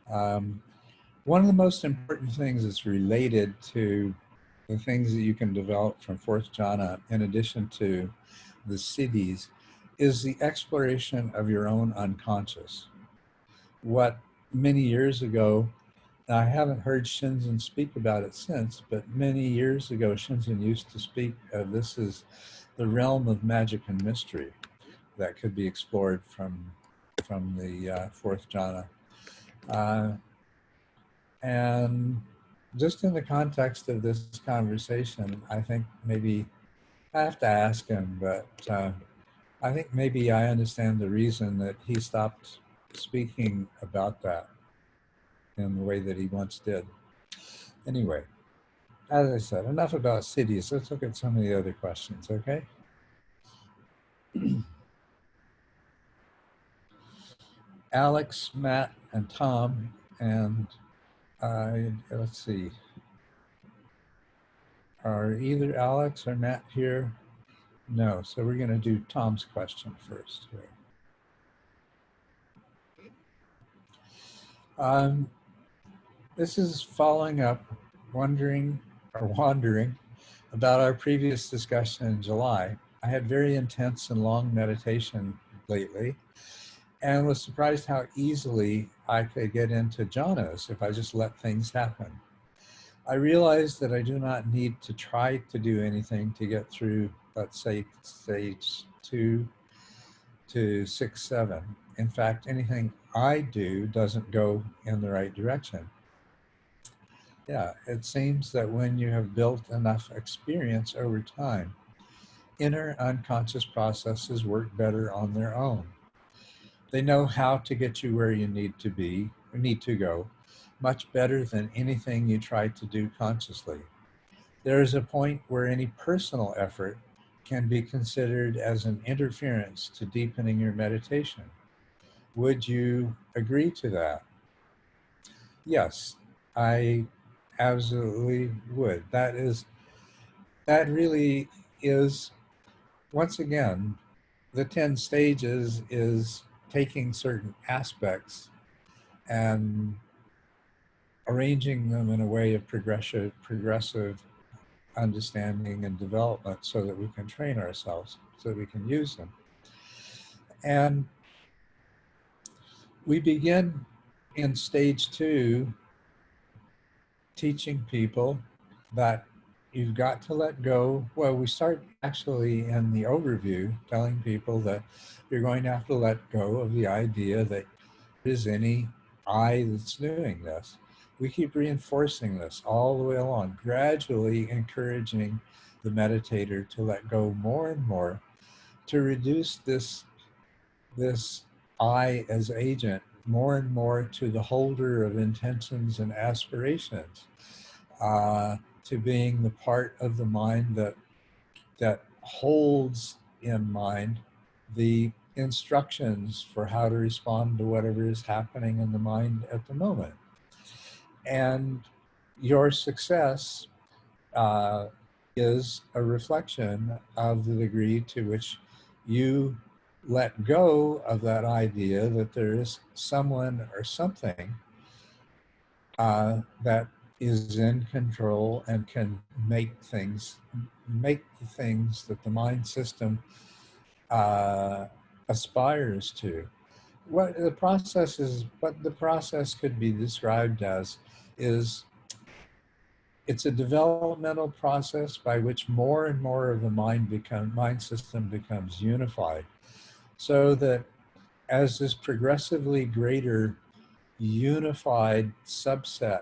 [SPEAKER 1] One of the most important things that's related to the things that you can develop from fourth jhana, in addition to the cities, is the exploration of your own unconscious. What many years ago, I haven't heard Shinzen speak about it since, but many years ago, Shinzen used to speak of this as the realm of magic and mystery that could be explored from the fourth jhana. And just in the context of this conversation, I think maybe I have to ask him, but I think maybe I understand the reason that he stopped speaking about that in the way that he once did. Anyway, as I said, enough about cities. Let's look at some of the other questions, okay? Alex, Matt, and Tom, and let's see. Are either Alex or Matt here? No, so we're going to do Tom's question first. This is following up, wandering about our previous discussion in July I had very intense and long meditation lately, and was surprised how easily I could get into jhanas if I just let things happen. I realized that I do not need to try to do anything to get through, let's say, stage 2 to 6, 7. In fact, anything I do doesn't go in the right direction. Yeah, it seems that when you have built enough experience over time, inner unconscious processes work better on their own. They know how to get you where you need to be, or need to go, much better than anything you try to do consciously. There is a point where any personal effort can be considered as an interference to deepening your meditation. Would you agree to that? Yes, I absolutely would. That really is, once again, the 10 stages is taking certain aspects and arranging them in a way of progressive understanding and development so that we can train ourselves, so that we can use them. And we begin in stage 2 teaching people that you've got to let go. Well, we start actually in the overview telling people that you're going to have to let go of the idea that there is any I that's doing this. We keep reinforcing this all the way along, gradually encouraging the meditator to let go more and more, to reduce this I as agent more and more to the holder of intentions and aspirations, to being the part of the mind that holds in mind the instructions for how to respond to whatever is happening in the mind at the moment. And your success is a reflection of the degree to which you let go of that idea that there is someone or something that is in control and can make the things that the mind system aspires to. What the process could be described as is, it's a developmental process by which more and more of the mind system becomes unified, so that as this progressively greater unified subset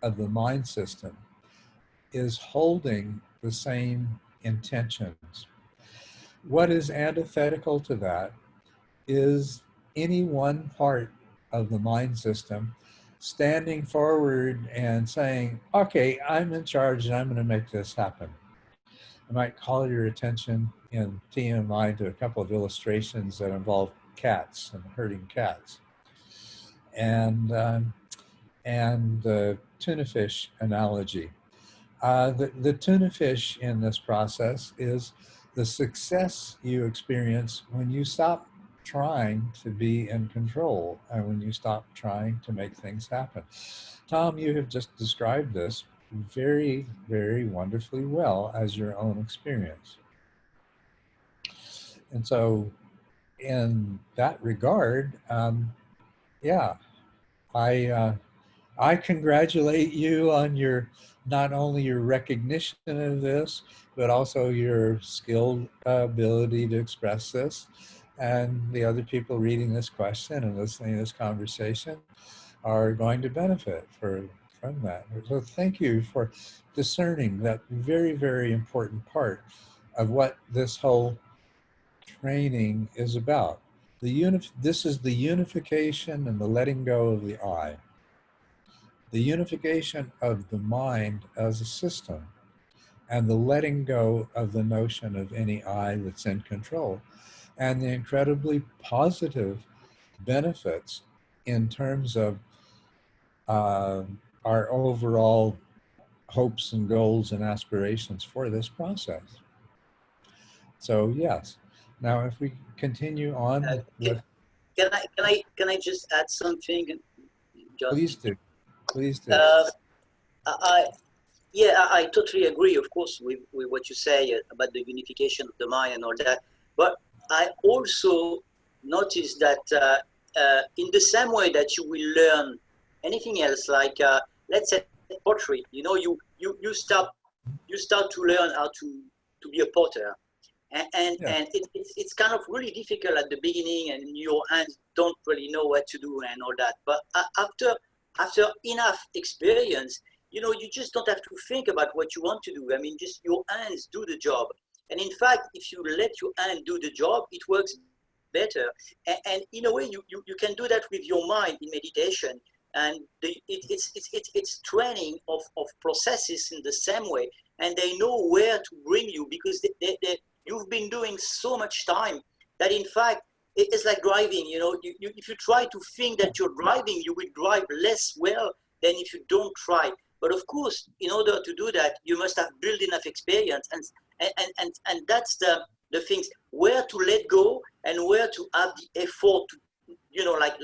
[SPEAKER 1] of the mind system is holding the same intentions. What is antithetical to that is any one part of the mind system standing forward and saying, okay, I'm in charge and I'm going to make this happen. I might call your attention in TMI to a couple of illustrations that involve cats and herding cats. And the tuna fish analogy. The tuna fish in this process is the success you experience when you stop trying to be in control and when you stop trying to make things happen. Tom, you have just described this very, very wonderfully well as your own experience. And so in that regard, yeah, I congratulate you on your, not only your recognition of this, but also your skilled ability to express this. And the other people reading this question and listening to this conversation are going to benefit from that. So thank you for discerning that very, very important part of what this whole training is about. This is the unification and the letting go of the I. The unification of the mind as a system and the letting go of the notion of any I that's in control, and the incredibly positive benefits in terms of our overall hopes and goals and aspirations for this process. So yes, now if we continue on with...
[SPEAKER 5] Can I just add something?
[SPEAKER 1] Please do. Please do.
[SPEAKER 5] Yeah, I totally agree, of course, with what you say about the unification of the mind and all that. But I also noticed that in the same way that you will learn anything else, like let's say pottery, you know, you start to learn how to be a potter,
[SPEAKER 1] Yeah.
[SPEAKER 5] and it's kind of really difficult at the beginning, and your hands don't really know what to do and all that. But after enough experience, you know, you just don't have to think about what you want to do. I mean, just your hands do the job. And in fact, if you let your hand do the job, it works better. And in a way, you can do that with your mind in meditation. And it's training of processes in the same way. And they know where to bring you because you've been doing so much time that in fact, it's like driving, you know, if you try to think that you're driving, you will drive less well than if you don't try. But of course, in order to do that, you must have built enough experience, and that's the things where to let go and where to have the effort to, you know, like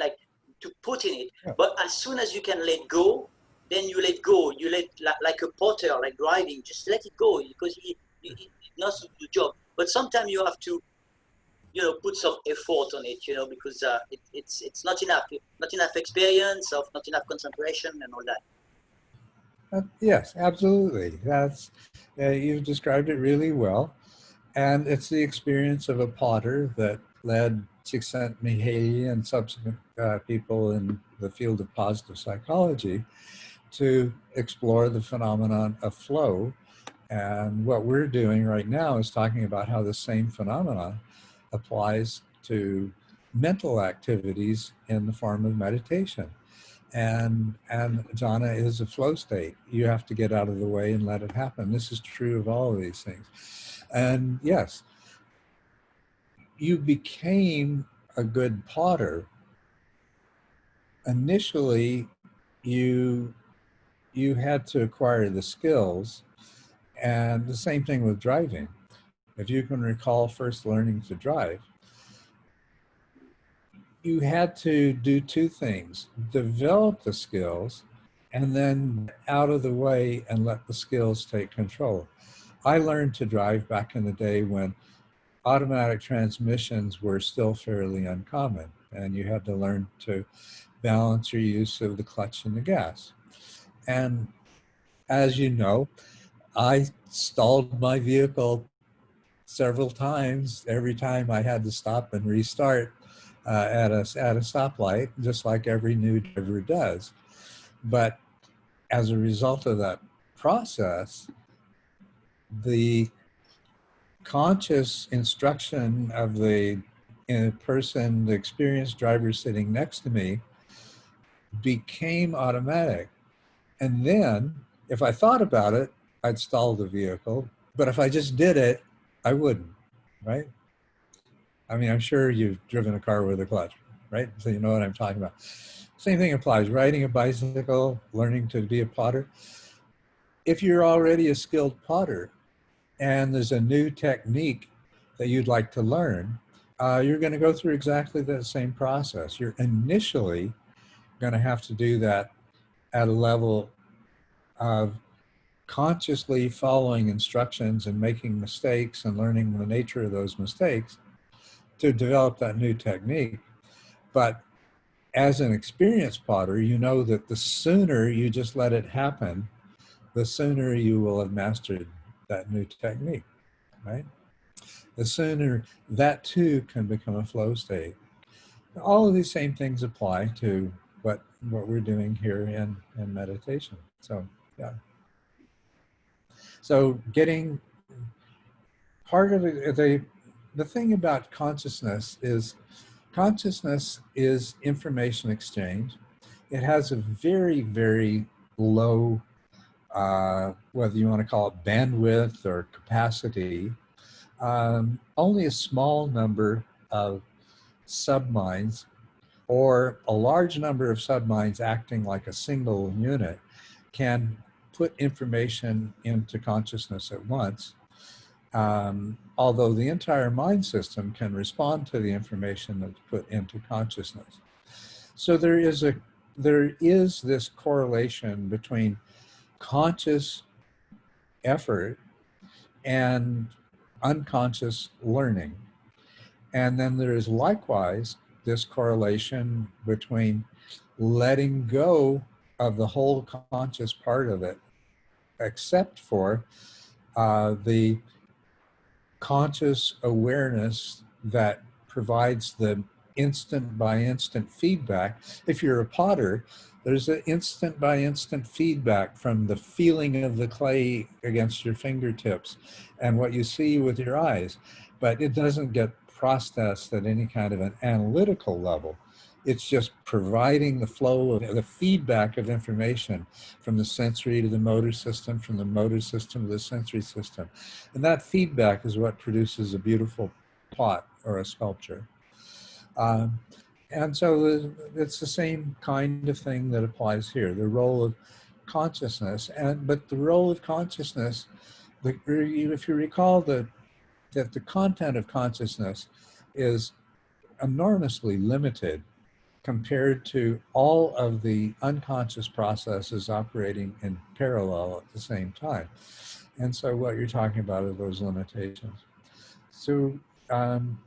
[SPEAKER 5] to put in it.
[SPEAKER 1] Yeah.
[SPEAKER 5] But as soon as you can let go, then you let go. You let like a potter, like driving, just let it go because he knows the job. But sometimes you have to, you know, put some effort on it, you know, because it's not enough experience, of not enough concentration and all that.
[SPEAKER 1] Yes, absolutely. That's you've described it really well, and it's the experience of a potter that led Csikszentmihalyi and subsequent people in the field of positive psychology to explore the phenomenon of flow. And what we're doing right now is talking about how the same phenomenon applies to mental activities in the form of meditation. And jhana is a flow state. You have to get out of the way and let it happen. This is true of all of these things. And yes, you became a good potter. Initially, you had to acquire the skills, and the same thing with driving. If you can recall first learning to drive, you had to do two things: develop the skills and then out of the way and let the skills take control. I learned to drive back in the day when automatic transmissions were still fairly uncommon, and you had to learn to balance your use of the clutch and the gas. And as you know, I stalled my vehicle several times every time I had to stop and restart at a stoplight, just like every new driver does. But as a result of that process, the conscious instruction of the person, the experienced driver sitting next to me, became automatic. And then, if I thought about it, I'd stall the vehicle. But if I just did it, I wouldn't, right? I mean, I'm sure you've driven a car with a clutch, right? So you know what I'm talking about. Same thing applies. Riding a bicycle, learning to be a potter. If you're already a skilled potter and there's a new technique that you'd like to learn, you're going to go through exactly the same process. You're initially going to have to do that at a level of consciously following instructions and making mistakes and learning the nature of those mistakes to develop that new technique. But as an experienced potter, you know that the sooner you just let it happen, the sooner you will have mastered that new technique, right? The sooner that too can become a flow state. All of these same things apply to what we're doing here in meditation. So, yeah. So getting part of it, the thing about consciousness is information exchange. It has a very, very low, whether you want to call it bandwidth or capacity, only a small number of subminds or a large number of subminds acting like a single unit can put information into consciousness at once. Although the entire mind system can respond to the information that's put into consciousness. So there is this correlation between conscious effort and unconscious learning. And then there is likewise this correlation between letting go of the whole conscious part of it, except for the conscious awareness that provides the instant by instant feedback. If you're a potter, there's an instant by instant feedback from the feeling of the clay against your fingertips and what you see with your eyes, but it doesn't get processed at any kind of an analytical level. It's just providing the flow of the feedback of information from the sensory to the motor system, from the motor system to the sensory system. And that feedback is what produces a beautiful pot or a sculpture. And so it's the same kind of thing that applies here, the role of consciousness. But the role of consciousness, if you recall that the content of consciousness is enormously limited compared to all of the unconscious processes operating in parallel at the same time. And so what you're talking about are those limitations. So I'm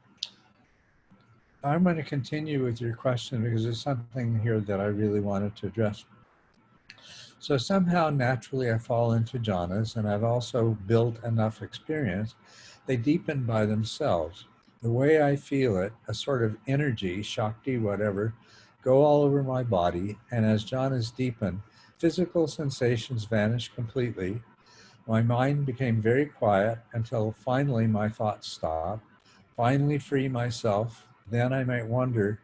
[SPEAKER 1] going to continue with your question because there's something here that I really wanted to address. So somehow naturally I fall into jhanas, and I've also built enough experience. They deepen by themselves. The way I feel it, a sort of energy, shakti, whatever, go all over my body, and as jhanas deepen, physical sensations vanish completely. My mind became very quiet until finally my thoughts stopped. Finally free myself, then I might wonder,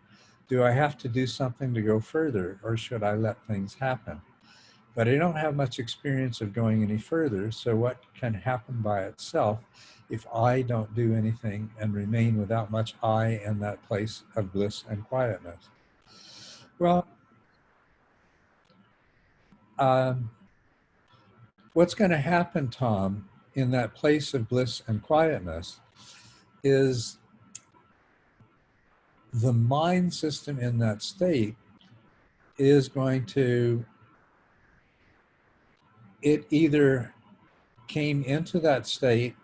[SPEAKER 1] do I have to do something to go further, or should I let things happen? But I don't have much experience of going any further, so what can happen by itself if I don't do anything and remain without much I in that place of bliss and quietness? Well, what's going to happen, Tom, in that place of bliss and quietness is the mind system in that state is going to, it either came into that state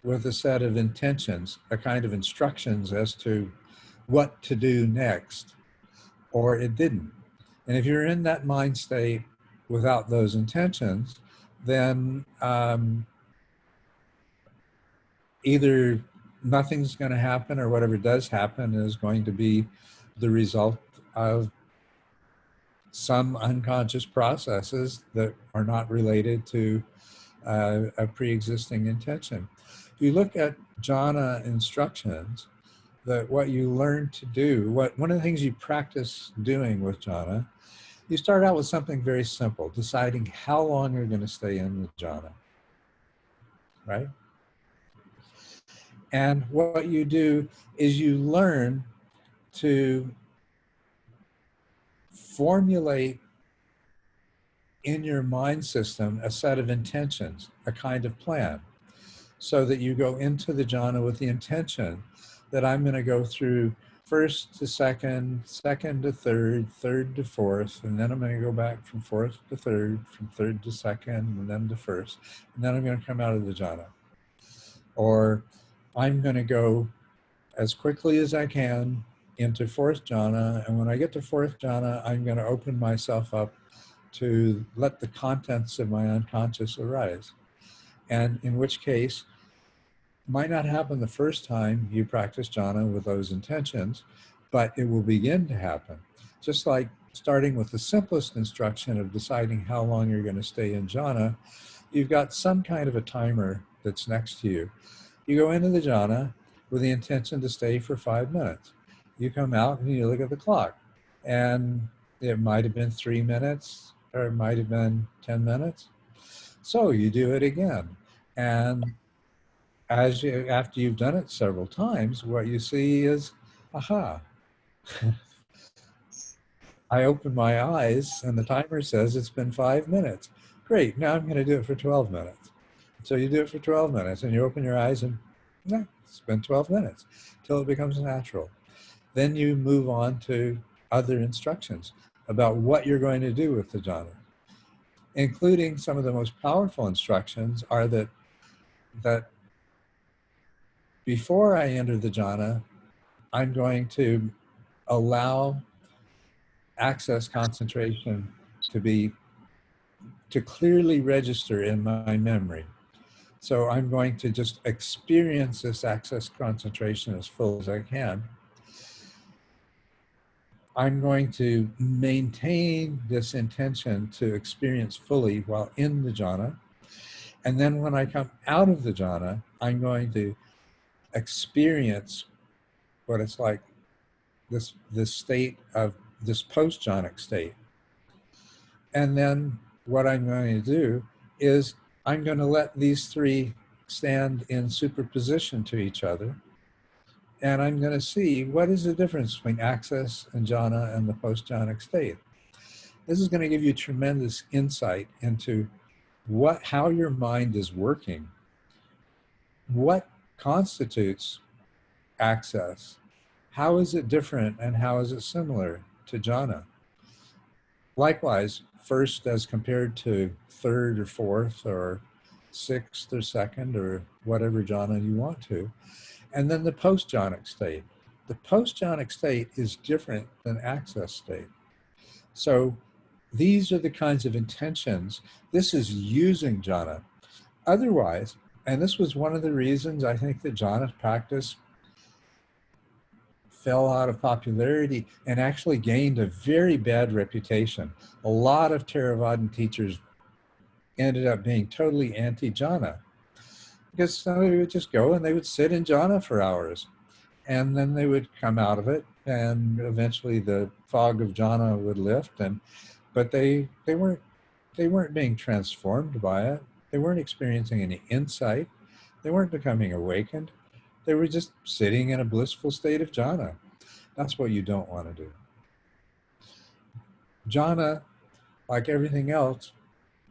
[SPEAKER 1] with a set of intentions, a kind of instructions as to what to do next, or it didn't. And if you're in that mind state without those intentions, then either nothing's going to happen, or whatever does happen is going to be the result of some unconscious processes that are not related to a pre-existing intention. If you look at jhana instructions, that what you learn to do, one of the things you practice doing with jhana, you start out with something very simple, deciding how long you're going to stay in the jhana, right? And what you do is you learn to formulate in your mind system a set of intentions, a kind of plan, so that you go into the jhana with the intention that I'm going to go through first to second, second to third, third to fourth, and then I'm going to go back from fourth to third, from third to second, and then to first, and then I'm going to come out of the jhana. Or I'm going to go as quickly as I can into fourth jhana, and when I get to fourth jhana, I'm going to open myself up to let the contents of my unconscious arise. And in which case, might not happen the first time you practice jhana with those intentions, but it will begin to happen. Just like starting with the simplest instruction of deciding how long you're going to stay in jhana, you've got some kind of a timer that's next to you. You go into the jhana with the intention to stay for 5 minutes. You come out and you look at the clock, and it might have been 3 minutes, or it might have been 10 minutes. So you do it again. And after you've done it several times, what you see is, aha, I open my eyes and the timer says it's been 5 minutes. Great, now I'm going to do it for 12 minutes. So you do it for 12 minutes and you open your eyes and it's been 12 minutes till it becomes natural. Then you move on to other instructions about what you're going to do with the jhana. including some of the most powerful instructions, are that before I enter the jhana, I'm going to allow access concentration to clearly register in my memory. So I'm going to just experience this access concentration as full as I can. I'm going to maintain this intention to experience fully while in the jhana. And then when I come out of the jhana, I'm going to experience what it's like, this state of this post-jhanic state. And then what I'm going to do is I'm going to let these three stand in superposition to each other. And I'm going to see what is the difference between access and jhana and the post-jhanic state. This is going to give you tremendous insight into how your mind is working, what constitutes access, how is it different, and how is it similar to jhana. Likewise, first as compared to third or fourth or sixth or second or whatever jhana you want to. And then the post-jhanic state. The post-jhanic state is different than access state. So these are the kinds of intentions. This is using jhana. Otherwise, and this was one of the reasons I think that jhana practice fell out of popularity and actually gained a very bad reputation. A lot of Theravadin teachers ended up being totally anti-jhana because somebody would just go and they would sit in jhana for hours and then they would come out of it and eventually the fog of jhana would lift, but they weren't being transformed by it. They weren't experiencing any insight. They weren't becoming awakened. They were just sitting in a blissful state of jhana. That's what you don't want to do. Jhana, like everything else,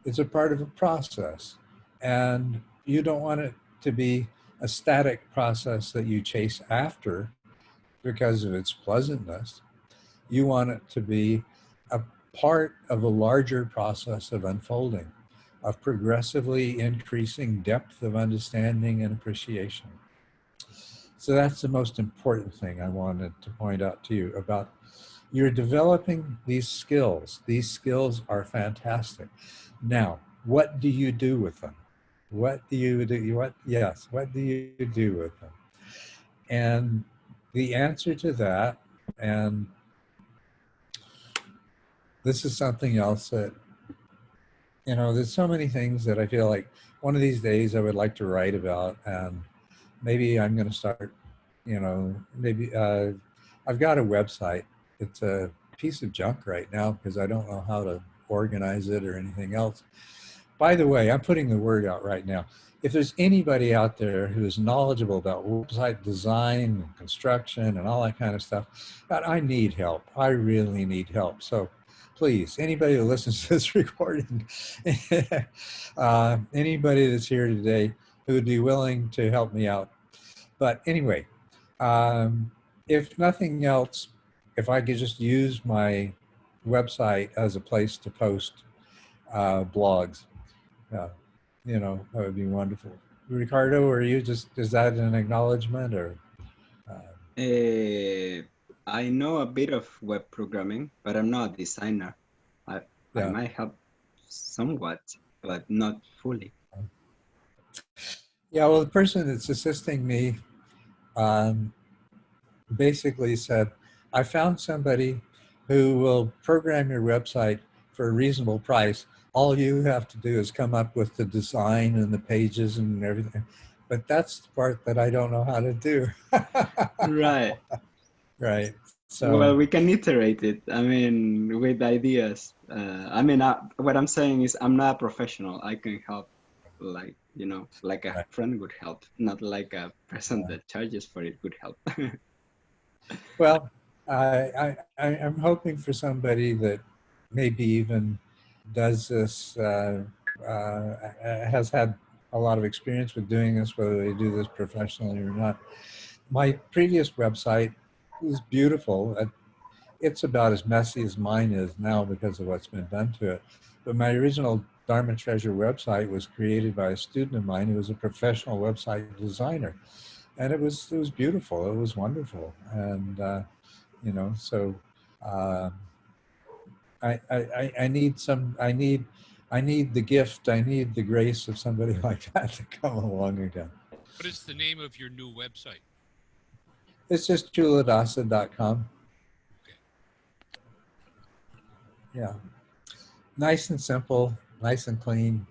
[SPEAKER 1] is a part of a process. And you don't want it to be a static process that you chase after because of its pleasantness. You want it to be a part of a larger process of unfolding, of progressively increasing depth of understanding and appreciation. So that's the most important thing I wanted to point out to you about you're developing these skills. These skills are fantastic. Now, what do you do with them? What do you do? What do you do with them? And the answer to that, and this is something else that, there's so many things that I feel like one of these days I would like to write about, and maybe I'm going to start, maybe I've got a website. It's a piece of junk right now because I don't know how to organize it or anything else. By the way, I'm putting the word out right now. If there's anybody out there who is knowledgeable about website design and construction and all that kind of stuff, I need help. I really need help. So please, anybody who listens to this recording, anybody that's here today who would be willing to help me out. But anyway, if nothing else, if I could just use my website as a place to post blogs, that would be wonderful. Ricardo, are you is that an acknowledgement or?
[SPEAKER 2] I know a bit of web programming, but I'm not a designer. I might help somewhat, but not fully.
[SPEAKER 1] Yeah, well, the person that's assisting me basically said, I found somebody who will program your website for a reasonable price. All you have to do is come up with the design and the pages and everything. But that's the part that I don't know how to do.
[SPEAKER 2] Right.
[SPEAKER 1] Right. So,
[SPEAKER 2] well, we can iterate it. I mean, with ideas. What I'm saying is I'm not a professional. I can help like a friend would help, not like a person that charges for it would help.
[SPEAKER 1] Well, I'm hoping for somebody that maybe even does this, has had a lot of experience with doing this, whether they do this professionally or not. My previous website was beautiful. it's about as messy as mine is now because of what's been done to it. But my original Dharma Treasure website was created by a student of mine who was a professional website designer, and it was beautiful. It was wonderful, and you know, so I need some. I need the gift. I need the grace of somebody like that to come along again.
[SPEAKER 4] What is the name of your new website?
[SPEAKER 1] It's just culadasa.com. Yeah, nice and simple, nice and clean,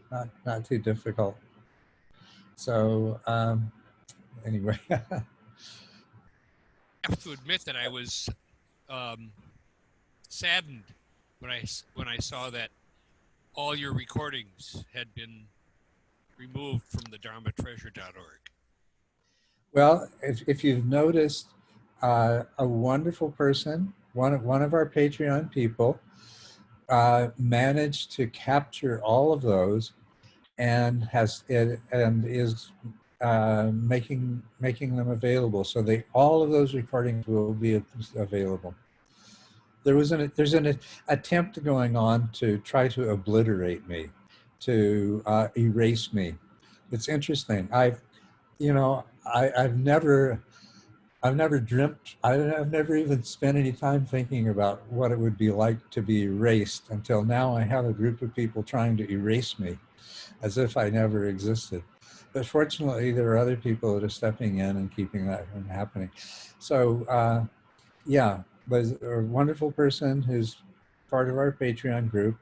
[SPEAKER 1] not too difficult. So anyway,
[SPEAKER 4] I have to admit that I was saddened when I saw that all your recordings had been removed from the dharmatreasure.org.
[SPEAKER 1] well, if you've noticed, a wonderful person, one of our Patreon people, managed to capture all of those, and is making them available. So all of those recordings will be available. There's an attempt going on to try to obliterate me, to erase me. It's interesting. I've never dreamt. I've never even spent any time thinking about what it would be like to be erased until now. I have a group of people trying to erase me, as if I never existed. But fortunately, there are other people that are stepping in and keeping that from happening. So yeah, was a wonderful person who's part of our Patreon group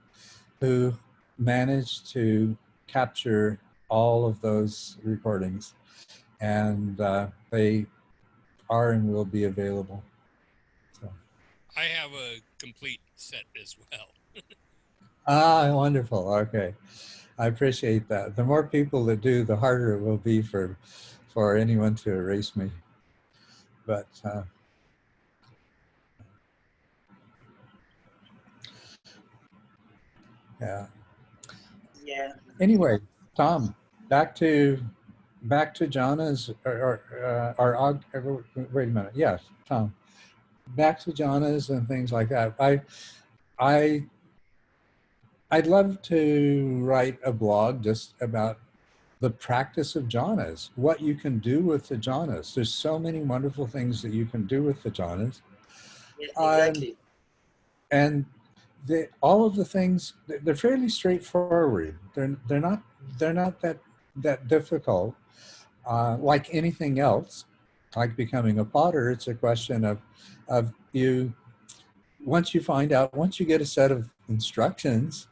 [SPEAKER 1] who managed to capture all of those recordings, and they are and will be available. So.
[SPEAKER 4] I have a complete set as well.
[SPEAKER 1] Wonderful. Okay. I appreciate that. The more people that do, the harder it will be for anyone to erase me. But yeah.
[SPEAKER 5] Yeah.
[SPEAKER 1] Anyway, Tom, back to jhanas wait a minute. Yes, Tom. Back to jhanas and things like that. I'd love to write a blog just about the practice of jhanas, what you can do with the jhanas. There's so many wonderful things that you can do with the jhanas.
[SPEAKER 5] Yeah, exactly.
[SPEAKER 1] And all of the things, they're fairly straightforward. They're not that difficult. Like anything else, like becoming a potter, it's a question of you. Once you get a set of instructions,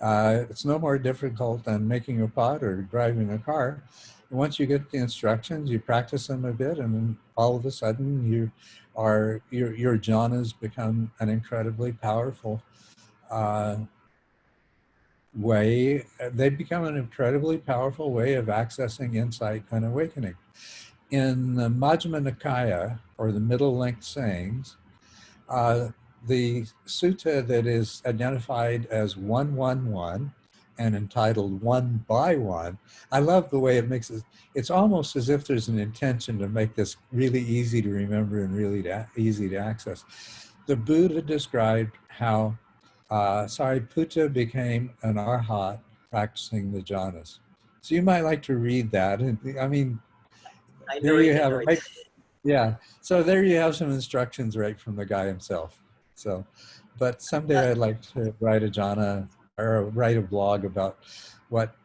[SPEAKER 1] it's no more difficult than making a pot or driving a car. And once you get the instructions, you practice them a bit, and then all of a sudden your jhanas become an incredibly powerful way. They become an incredibly powerful way of accessing insight and awakening. In the Majjhima Nikaya, or the Middle Length Sayings, the sutta that is identified as 111 and entitled One by One, I love the way it makes it. It's almost as if there's an intention to make this really easy to remember and really easy to access. The Buddha described how Sariputta became an arhat practicing the jhanas. So you might like to read that. I mean,
[SPEAKER 5] I know
[SPEAKER 1] there you
[SPEAKER 5] it. I
[SPEAKER 1] have
[SPEAKER 5] know
[SPEAKER 1] it.
[SPEAKER 5] it.
[SPEAKER 1] Yeah. So there you have some instructions right from the guy himself. So, but someday I'd like to write a jhana or write a blog about what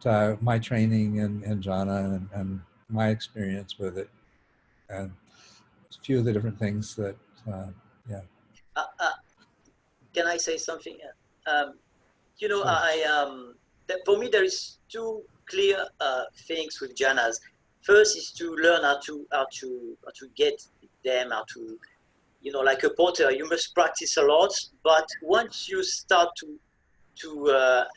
[SPEAKER 1] my training in jhana and my experience with it, and a few of the different things that, yeah.
[SPEAKER 5] Can I say something? You know,
[SPEAKER 1] Sure.
[SPEAKER 5] for me there is two clear things with jhanas. First is to learn how to get them, how to, you know, like a potter, you must practice a lot. But once you start to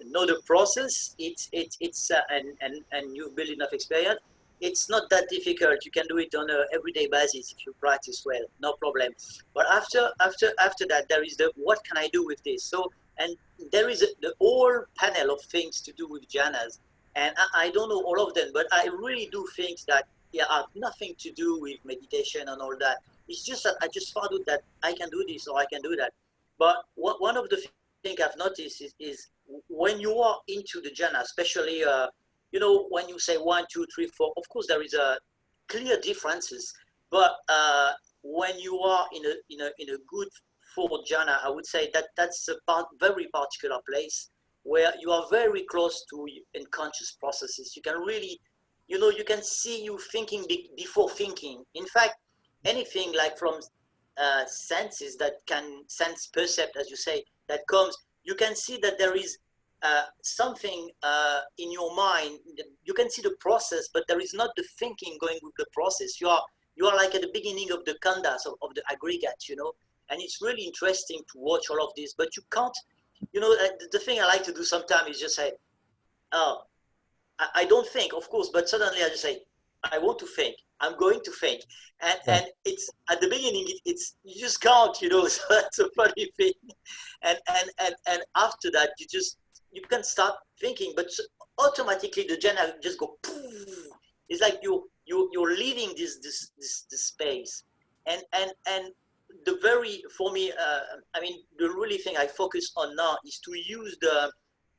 [SPEAKER 5] know the process, it's and you've built enough experience, it's not that difficult. You can do it on an everyday basis if you practice well, no problem. But after that, there is the what can I do with this? So, and there is the whole panel of things to do with jhanas, and I don't know all of them, but I really do think that have nothing to do with meditation and all that. It's just that I just found out that I can do this or I can do that. But one of the things I've noticed is when you are into the jhana, especially, you know, when you say 1, 2, 3, 4, of course there is a clear differences. But when you are in a good fourth jhana, I would say that that's a very particular place where you are very close to unconscious processes. You can really, you know, you can see you thinking before thinking. In fact, anything like from senses that can sense percept, as you say, that comes, you can see that there is something in your mind. You can see the process, but there is not the thinking going with the process. You are like at the beginning of the khandhas of the aggregates, you know, and it's really interesting to watch all of this, but you can't, you know, the thing I like to do sometimes is just say, oh, I don't think, of course, but suddenly I just say, I want to think. I'm going to think, and it's at the beginning. It's you just can't, you know. So that's a funny thing, and after that, you can start thinking, but automatically the jhana just go. Poof. It's like you're leaving this space, and the very for me, I mean, the really thing I focus on now is to use the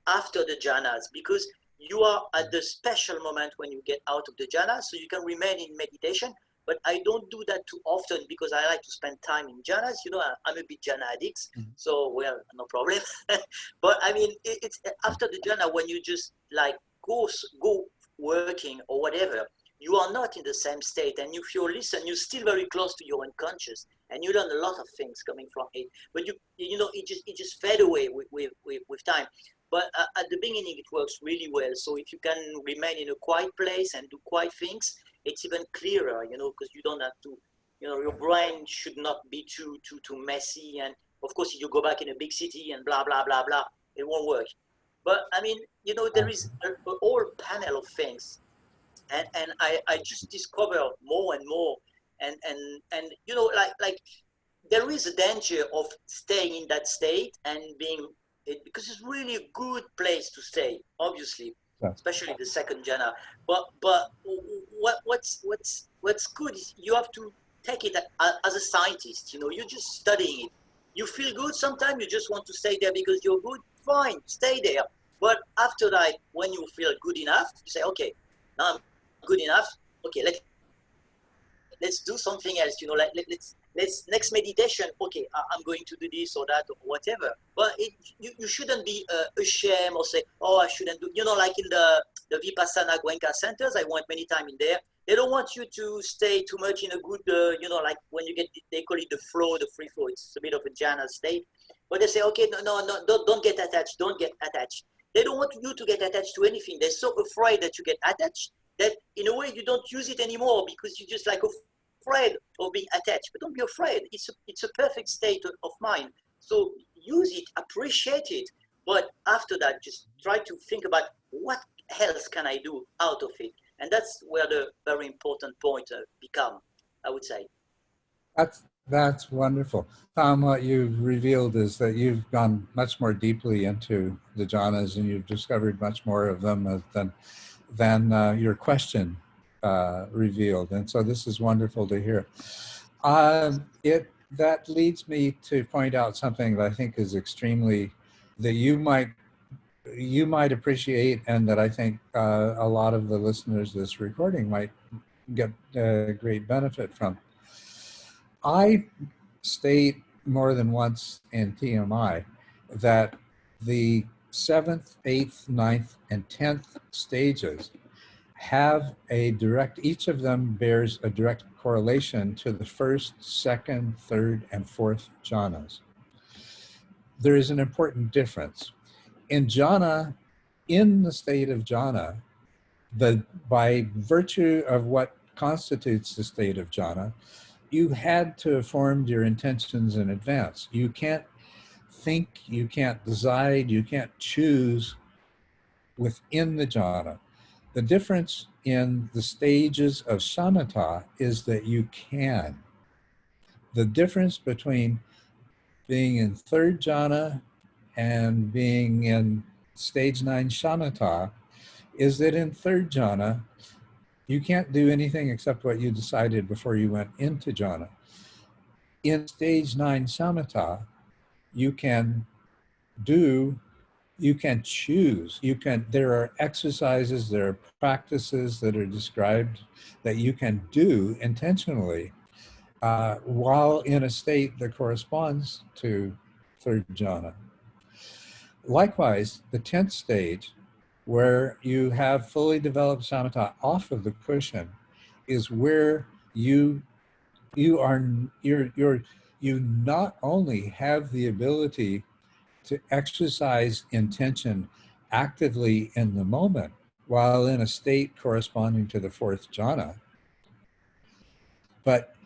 [SPEAKER 5] after the jhanas, because you are at the special moment when you get out of the jhana, so you can remain in meditation. But I don't do that too often because I like to spend time in jhanas. You know, I'm a bit jhana addict, so well, no problem. But I mean, it's after the jhana when you just like go working or whatever, you are not in the same state, and if you listen, you're still very close to your unconscious, and you learn a lot of things coming from it. But you know, it just fade away with time. But at the beginning, it works really well. So if you can remain in a quiet place and do quiet things, it's even clearer, you know, because you don't have to, you know, your brain should not be too messy. And of course, if you go back in a big city and blah, blah, blah, blah, it won't work. But I mean, you know, there is a whole panel of things. And I just discover more and more. And you know, like there is a danger of staying in that state and being, because it's really a good place to stay, obviously, especially the second jhana. But what's good is you have to take it as a scientist. You know, you're just studying it. You feel good sometimes. You just want to stay there because you're good. Fine, stay there. But after that, when you feel good enough, you say, okay, now I'm good enough. Okay, let's do something else. You know, like let's next meditation. Okay, I'm going to do this or that or whatever. But you shouldn't be ashamed or say, oh, I shouldn't do. You know, like in the Vipassana Goenka centers, I went many times in there. They don't want you to stay too much in a good, you know, like when you get, they call it the flow, the free flow. It's a bit of a jhana state. But they say, okay, no, don't get attached. Don't get attached. They don't want you to get attached to anything. They're so afraid that you get attached that in a way you don't use it anymore because you're just like afraid of being attached. But don't be afraid. It's a perfect state of mind. So use it, appreciate it. But after that, just try to think about what else can I do out of it. And that's where the very important point become, I would say.
[SPEAKER 1] That's wonderful. Tom, what you've revealed is that you've gone much more deeply into the jhanas and you've discovered much more of them than your question revealed. And so this is wonderful to hear. That leads me to point out something that I think is extremely, that you might appreciate, and that I think a lot of the listeners to this recording might get great benefit from. I state more than once in TMI that the 7th, 8th, 9th, and 10th stages have a direct, each of them bears a direct correlation to the 1st, 2nd, 3rd, and 4th jhanas. There is an important difference. In jhana, in the state of jhana, by virtue of what constitutes the state of jhana, you had to have formed your intentions in advance. You can't think, you can't decide, you can't choose within the jhana. The difference in the stages of shamatha is that you can. The difference between being in 3rd jhana and being in stage 9 shamatha is that in 3rd jhana, you can't do anything except what you decided before you went into jhana. In stage 9 shamatha, you can do, you can choose, there are exercises, there are practices that are described that you can do intentionally while in a state that corresponds to third jhana. Likewise, the 10th stage, where you have fully developed samatha off of the cushion, is where you not only have the ability to exercise intention actively in the moment while in a state corresponding to the fourth jhana, but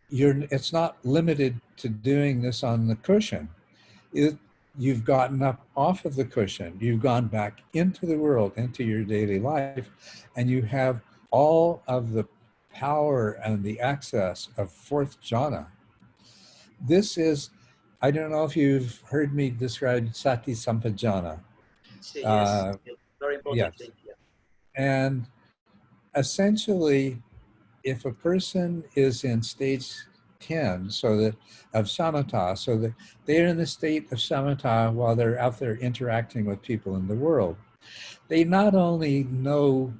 [SPEAKER 1] it's not limited to doing this on the cushion. You've gotten up off of the cushion, you've gone back into the world, into your daily life, and you have all of the power and the access of fourth jhana. This is, I don't know if you've heard me describe sati sampajana.
[SPEAKER 5] Yes, very important
[SPEAKER 1] yes.
[SPEAKER 5] thing. Yeah.
[SPEAKER 1] And essentially, if a person is in stage 10, so that of samatha, so that they're in the state of samatha while they're out there interacting with people in the world, they not only know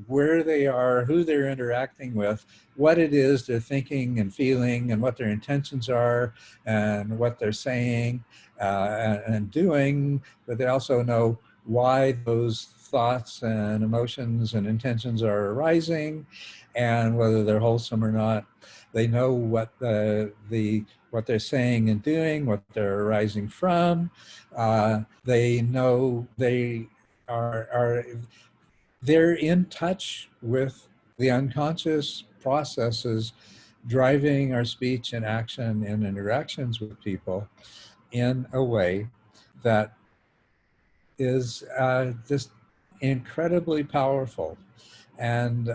[SPEAKER 1] where they are, who they're interacting with, what it is they're thinking and feeling, and what their intentions are, and what they're saying and doing, but they also know why those thoughts and emotions and intentions are arising, and whether they're wholesome or not. They know what what they're saying and doing, what they're arising from. They know they're in touch with the unconscious processes driving our speech and action and interactions with people in a way that is just incredibly powerful. And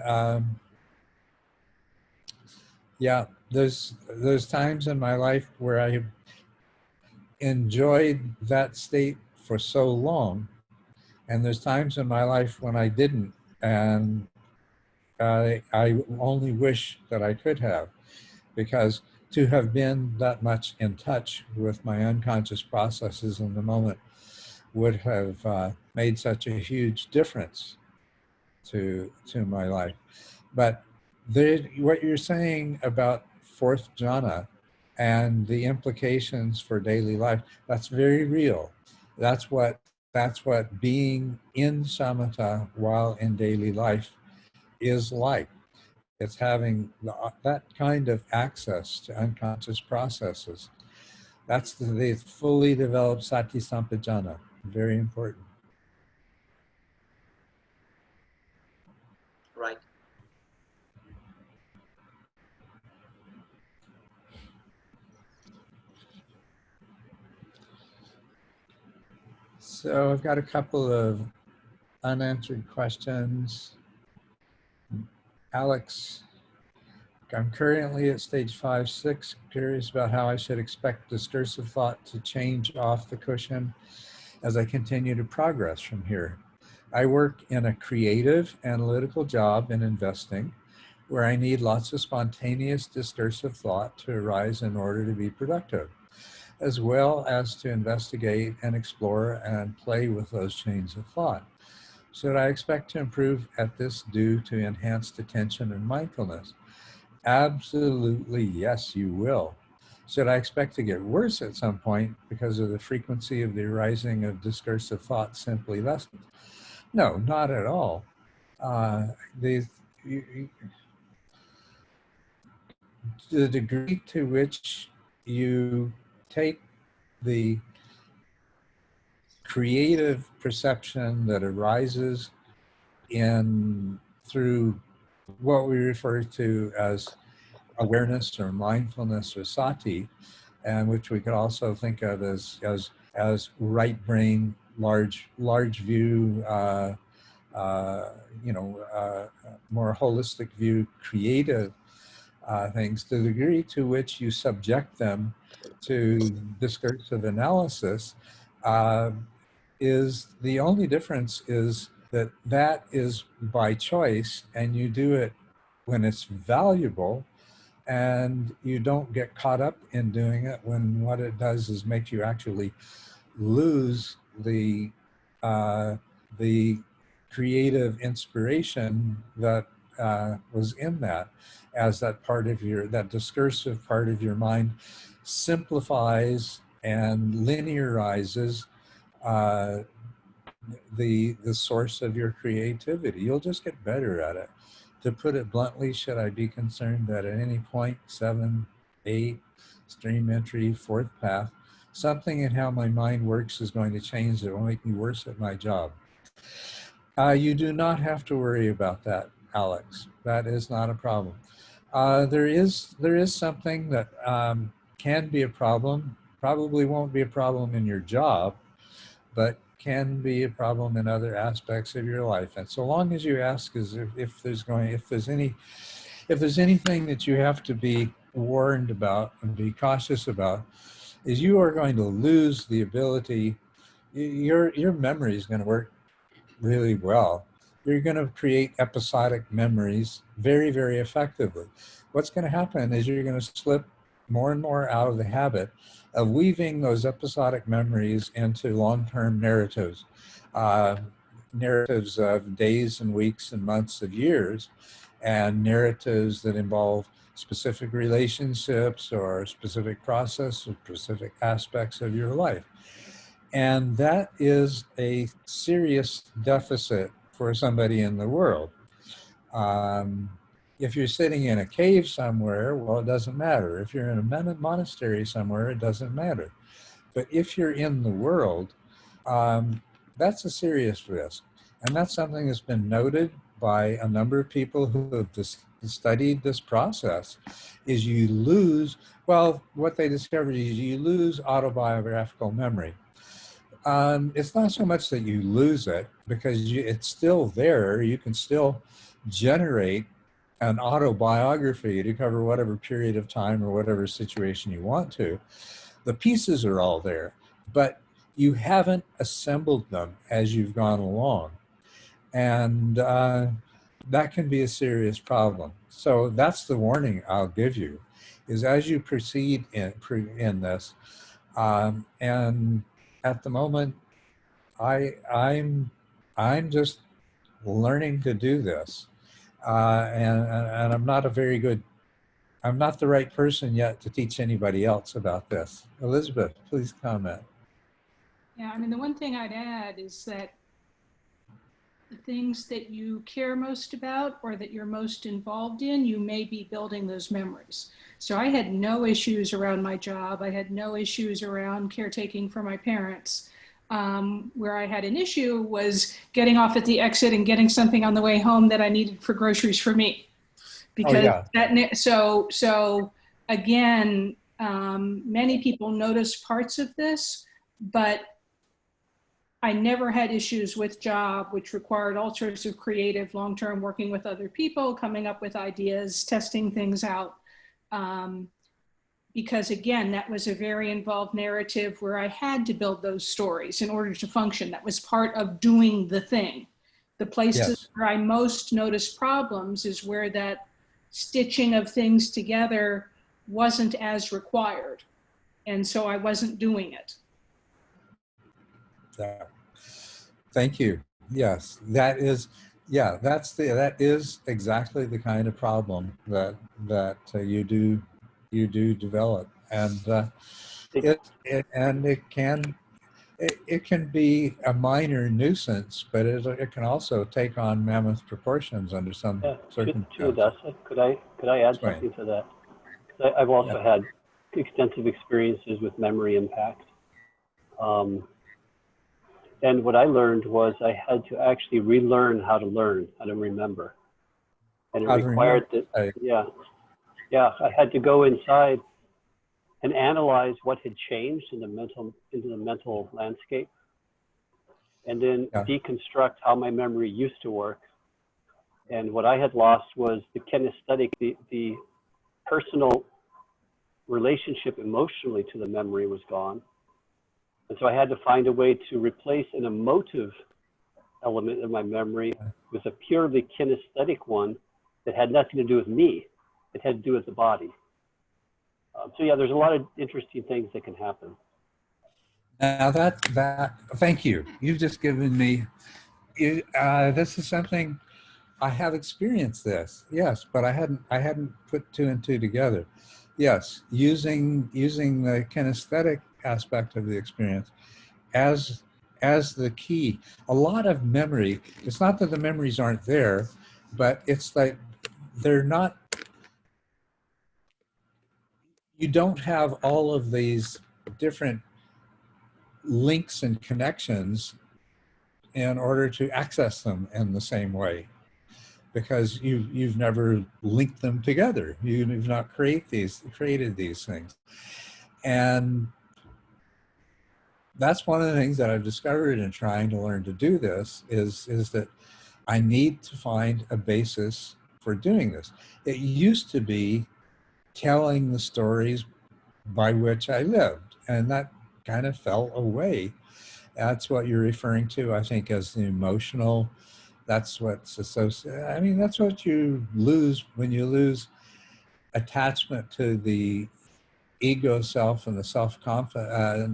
[SPEAKER 1] yeah, there's times in my life where I enjoyed that state for so long, and there's times in my life when I didn't, and I only wish that I could have, because to have been that much in touch with my unconscious processes in the moment would have made such a huge difference to my life. But what you're saying about fourth jhana and the implications for daily life, that's very real. That's what being in samatha while in daily life is like. It's having that kind of access to unconscious processes. That's the fully developed sati sampajana. Very important.
[SPEAKER 5] Right.
[SPEAKER 1] So I've got a couple of unanswered questions. Alex, I'm currently at stage 5-6, curious about how I should expect discursive thought to change off the cushion as I continue to progress from here. I work in a creative, analytical job in investing where I need lots of spontaneous discursive thought to arise in order to be productive, as well as to investigate and explore and play with those chains of thought. Should I expect to improve at this due to enhanced attention and mindfulness? Absolutely, yes, you will. Should I expect to get worse at some point because of the frequency of the arising of discursive thought simply lessens? No, not at all. The degree to which you take the creative perception that arises through what we refer to as awareness or mindfulness or sati, and which we could also think of as right brain, large view, more holistic view, creative things. The degree to which you subject them to discursive analysis is the only difference is that is by choice, and you do it when it's valuable, and you don't get caught up in doing it when what it does is make you actually lose the creative inspiration that was in that, as that part of your, that discursive part of your mind simplifies and linearizes the source of your creativity. You'll just get better at it. To put it bluntly, should I be concerned that at any point, 7, 8, stream entry, 4th path, something in how my mind works is going to change that will make me worse at my job? You do not have to worry about that, Alex. That is not a problem. There is something that can be a problem, probably won't be a problem in your job, but can be a problem in other aspects of your life. And so long as you ask is if there's anything that you have to be warned about and be cautious about, is you are going to lose the ability, your memory is going to work really well. You're going to create episodic memories very, very effectively. What's going to happen is you're going to slip more and more out of the habit of weaving those episodic memories into long-term narratives, narratives of days and weeks and months of years, and narratives that involve specific relationships or specific process or specific aspects of your life. And that is a serious deficit for somebody in the world. If you're sitting in a cave somewhere, well, it doesn't matter. If you're in a monastery somewhere, it doesn't matter. But if you're in the world, that's a serious risk. And that's something that's been noted by a number of people who have studied this process, is you lose, well, what they discovered is you lose autobiographical memory. It's not so much that you lose it, because it's still there. You can still generate an autobiography to cover whatever period of time or whatever situation you want to. The pieces are all there, but you haven't assembled them as you've gone along. And that can be a serious problem. So that's the warning I'll give you, is as you proceed in this, and at the moment, I'm just learning to do this, and I'm not I'm not the right person yet to teach anybody else about this. Elizabeth, please comment.
[SPEAKER 6] Yeah, I mean, the one thing I'd add is that the things that you care most about or that you're most involved in, you may be building those memories. So I had no issues around my job. I had no issues around caretaking for my parents. Where I had an issue was getting off at the exit and getting something on the way home that I needed for groceries for me. Because so again, many people notice parts of this, but I never had issues with job, which required all sorts of creative, long-term working with other people, coming up with ideas, testing things out. Because again, that was a very involved narrative where I had to build those stories in order to function. That was part of doing the thing. The places where I most noticed problems is where that stitching of things together wasn't as required. And so I wasn't doing it.
[SPEAKER 1] Yeah. Thank you. Yes, that is, yeah, that is exactly the kind of problem that you do develop, and it can be a minor nuisance, but it can also take on mammoth proportions under some circumstances.
[SPEAKER 7] Culadasa, could I add something to that? I've also had extensive experiences with memory impact. And what I learned was I had to actually relearn how to remember. And it required that, I had to go inside and analyze what had changed in the mental landscape, and then deconstruct how my memory used to work. And what I had lost was the kinesthetic, the personal relationship emotionally to the memory was gone. And so I had to find a way to replace an emotive element of my memory with a purely kinesthetic one that had nothing to do with me. it had to do with the body. So yeah, there's a lot of interesting things that can happen.
[SPEAKER 1] Now thank you. You've just given me, this is something, I have experienced this, yes, but I hadn't put two and two together. Yes, using the kinesthetic aspect of the experience as the key. A lot of memory, it's not that the memories aren't there, but it's like they're not, you don't have all of these different links and connections in order to access them in the same way, because you've never linked them together. You've not created these things. And that's one of the things that I've discovered in trying to learn to do this is that I need to find a basis for doing this. It used to be telling the stories by which I lived, and that kind of fell away. That's what you're referring to, I think, as the emotional. That's what's associated. I mean, that's what you lose when you lose attachment to the ego self and the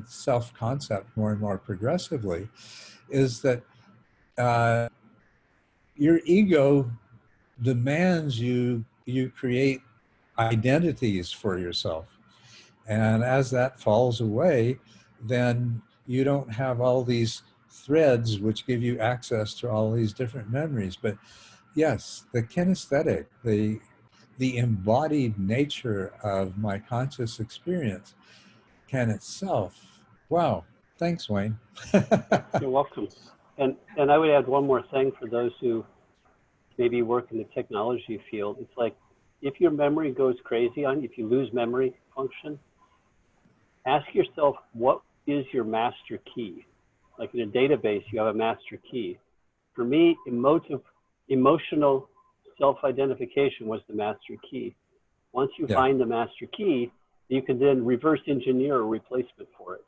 [SPEAKER 1] self-concept more and more progressively, is that your ego demands you create identities for yourself. And as that falls away, then you don't have all these threads which give you access to all these different memories. But yes, the kinesthetic, the embodied nature of my conscious experience can itself, wow, thanks, Wayne.
[SPEAKER 7] You're welcome. And I would add one more thing for those who maybe work in the technology field. It's like, if your memory goes crazy on you, if you lose memory function, ask yourself, what is your master key? Like in a database, you have a master key. For me, emotional self-identification was the master key. Once you find the master key, you can then reverse engineer a replacement for it.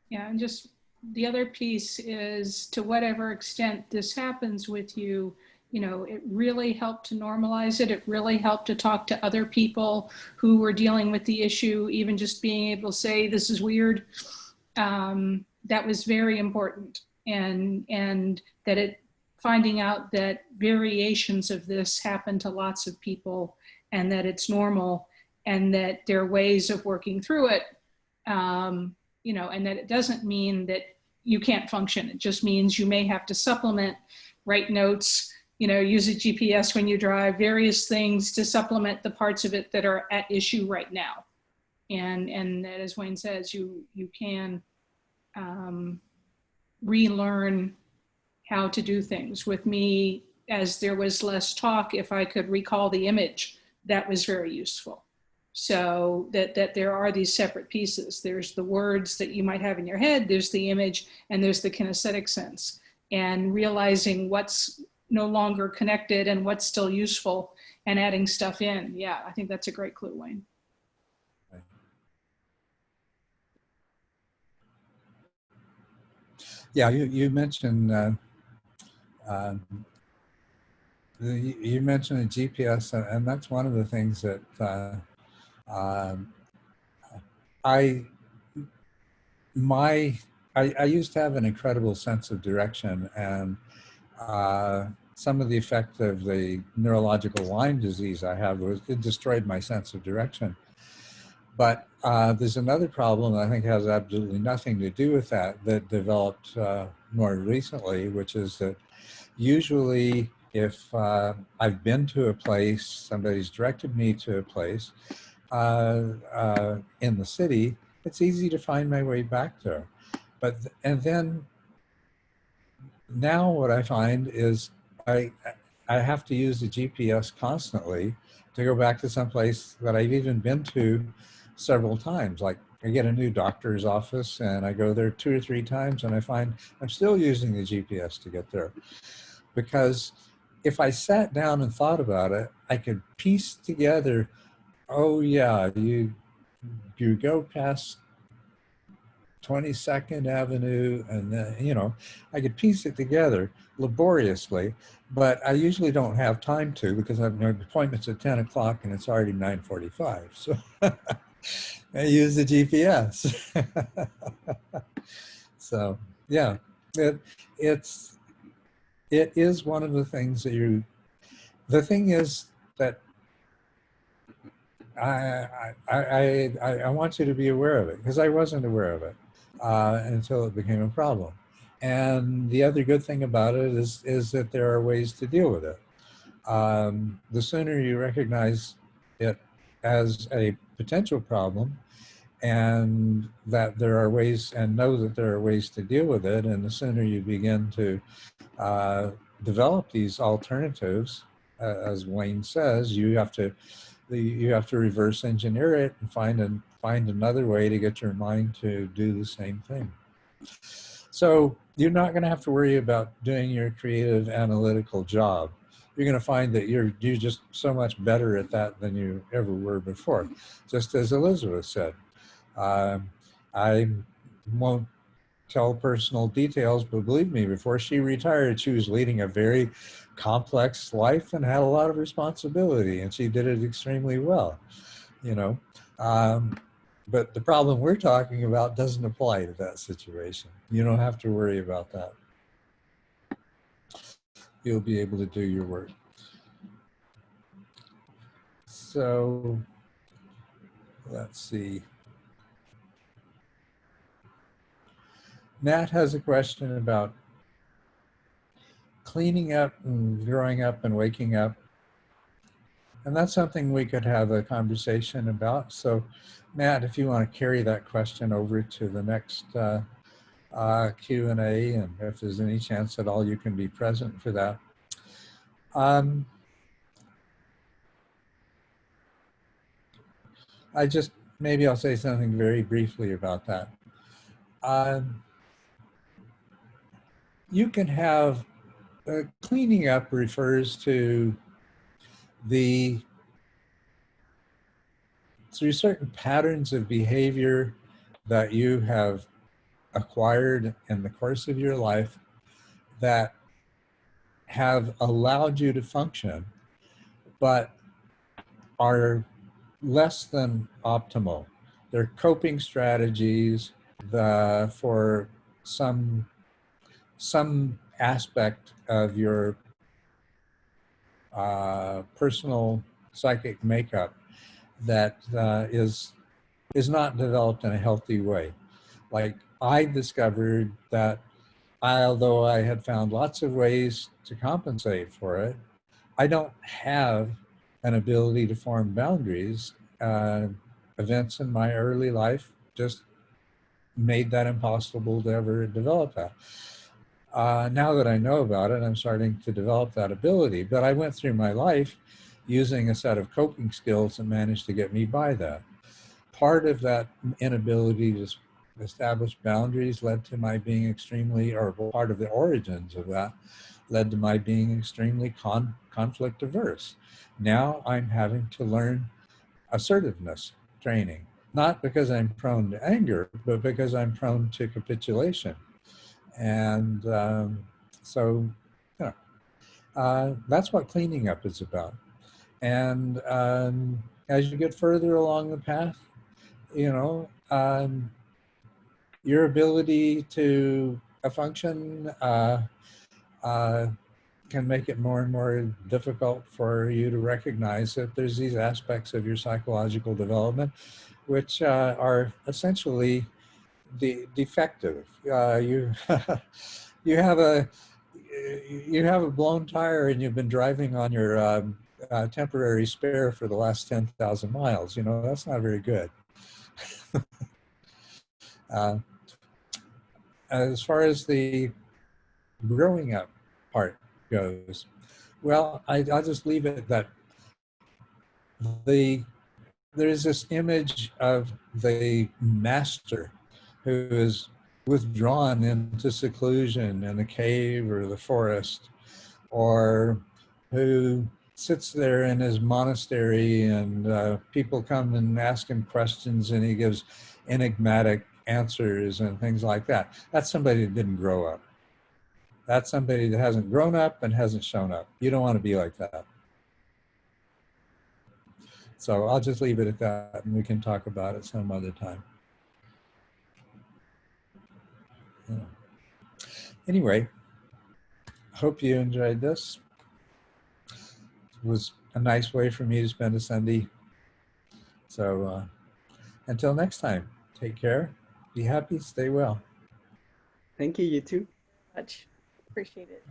[SPEAKER 6] Yeah, and just the other piece is, to whatever extent this happens with you, you know, it really helped to normalize it. It really helped to talk to other people who were dealing with the issue, even just being able to say, this is weird. That was very important. And that it, finding out that variations of this happen to lots of people, and that it's normal, and that there are ways of working through it, you know, and that it doesn't mean that you can't function. It just means you may have to supplement, write notes, you know, use a GPS when you drive, various things to supplement the parts of it that are at issue right now. And that, as Wayne says, you can relearn how to do things. With me, as there was less talk, if I could recall the image, that was very useful. So that there are these separate pieces. There's the words that you might have in your head, there's the image, and there's the kinesthetic sense. And realizing what's no longer connected and what's still useful, and adding stuff in. Yeah, I think that's a great clue, Wayne.
[SPEAKER 1] Yeah, you mentioned you mentioned a GPS, and that's one of the things that I used to have an incredible sense of direction, and some of the effect of the neurological Lyme disease I have was it destroyed my sense of direction. But there's another problem that I think has absolutely nothing to do with that developed more recently, which is that usually if I've been to a place, somebody's directed me to a place in the city, it's easy to find my way back there. And then now what I find is I have to use the GPS constantly to go back to some place that I've even been to several times. Like I get a new doctor's office and I go there 2 or 3 times and I find I'm still using the GPS to get there. Because if I sat down and thought about it, I could piece together, oh yeah, you go past 22nd Avenue, and then, you know, I could piece it together laboriously, but I usually don't have time to because I have my appointments at 10 o'clock and it's already 9:45. So I use the GPS. So yeah, it is one of the things that the thing is that I want you to be aware of it, because I wasn't aware of it until it became a problem. And the other good thing about it is that there are ways to deal with it. The sooner you recognize it as a potential problem, and that there are ways, and know that there are ways to deal with it, and the sooner you begin to develop these alternatives, as Wayne says, you have to reverse engineer it and find another way to get your mind to do the same thing. So you're not going to have to worry about doing your creative analytical job. You're going to find that you're just so much better at that than you ever were before. Just as Elizabeth said, I won't tell personal details, but believe me, before she retired, she was leading a very complex life and had a lot of responsibility, and she did it extremely well, you know. But the problem we're talking about doesn't apply to that situation. You don't have to worry about that. You'll be able to do your work. So let's see. Matt has a question about cleaning up and growing up and waking up. And that's something we could have a conversation about. So Matt, if you want to carry that question over to the next Q&A, and if there's any chance at all you can be present for that. Maybe I'll say something very briefly about that. You can have, cleaning up refers to through certain patterns of behavior that you have acquired in the course of your life that have allowed you to function, but are less than optimal. They're coping strategies for some aspect of your personal psychic makeup that is not developed in a healthy way. Like, I discovered that although I had found lots of ways to compensate for it, I don't have an ability to form boundaries. Events in my early life just made that impossible to ever develop that. Now that I know about it, I'm starting to develop that ability. But I went through my life using a set of coping skills that managed to get me by that. Part of that inability to establish boundaries led to my being extremely, or part of the origins of that led to my being extremely conflict averse. Now I'm having to learn assertiveness training, not because I'm prone to anger, but because I'm prone to capitulation. And so, you know, that's what cleaning up is about. And as you get further along the path, you know, your ability to function can make it more and more difficult for you to recognize that there's these aspects of your psychological development which are essentially defective. You you have a blown tire and you've been driving on your temporary spare for the last 10,000 miles. You know, that's not very good. As far as the growing up part goes, well, I'll just leave it that there's this image of the master who is withdrawn into seclusion in a cave or the forest, or who sits there in his monastery and people come and ask him questions and he gives enigmatic answers and things like that. That's somebody that didn't grow up. That's somebody that hasn't grown up and hasn't shown up. You don't want to be like that. So I'll just leave it at that, and we can talk about it some other time. Yeah. Anyway, hope you enjoyed this. It was a nice way for me to spend a Sunday. So until next time, take care, be happy, stay well.
[SPEAKER 2] Thank you, you too.
[SPEAKER 8] Much appreciate it.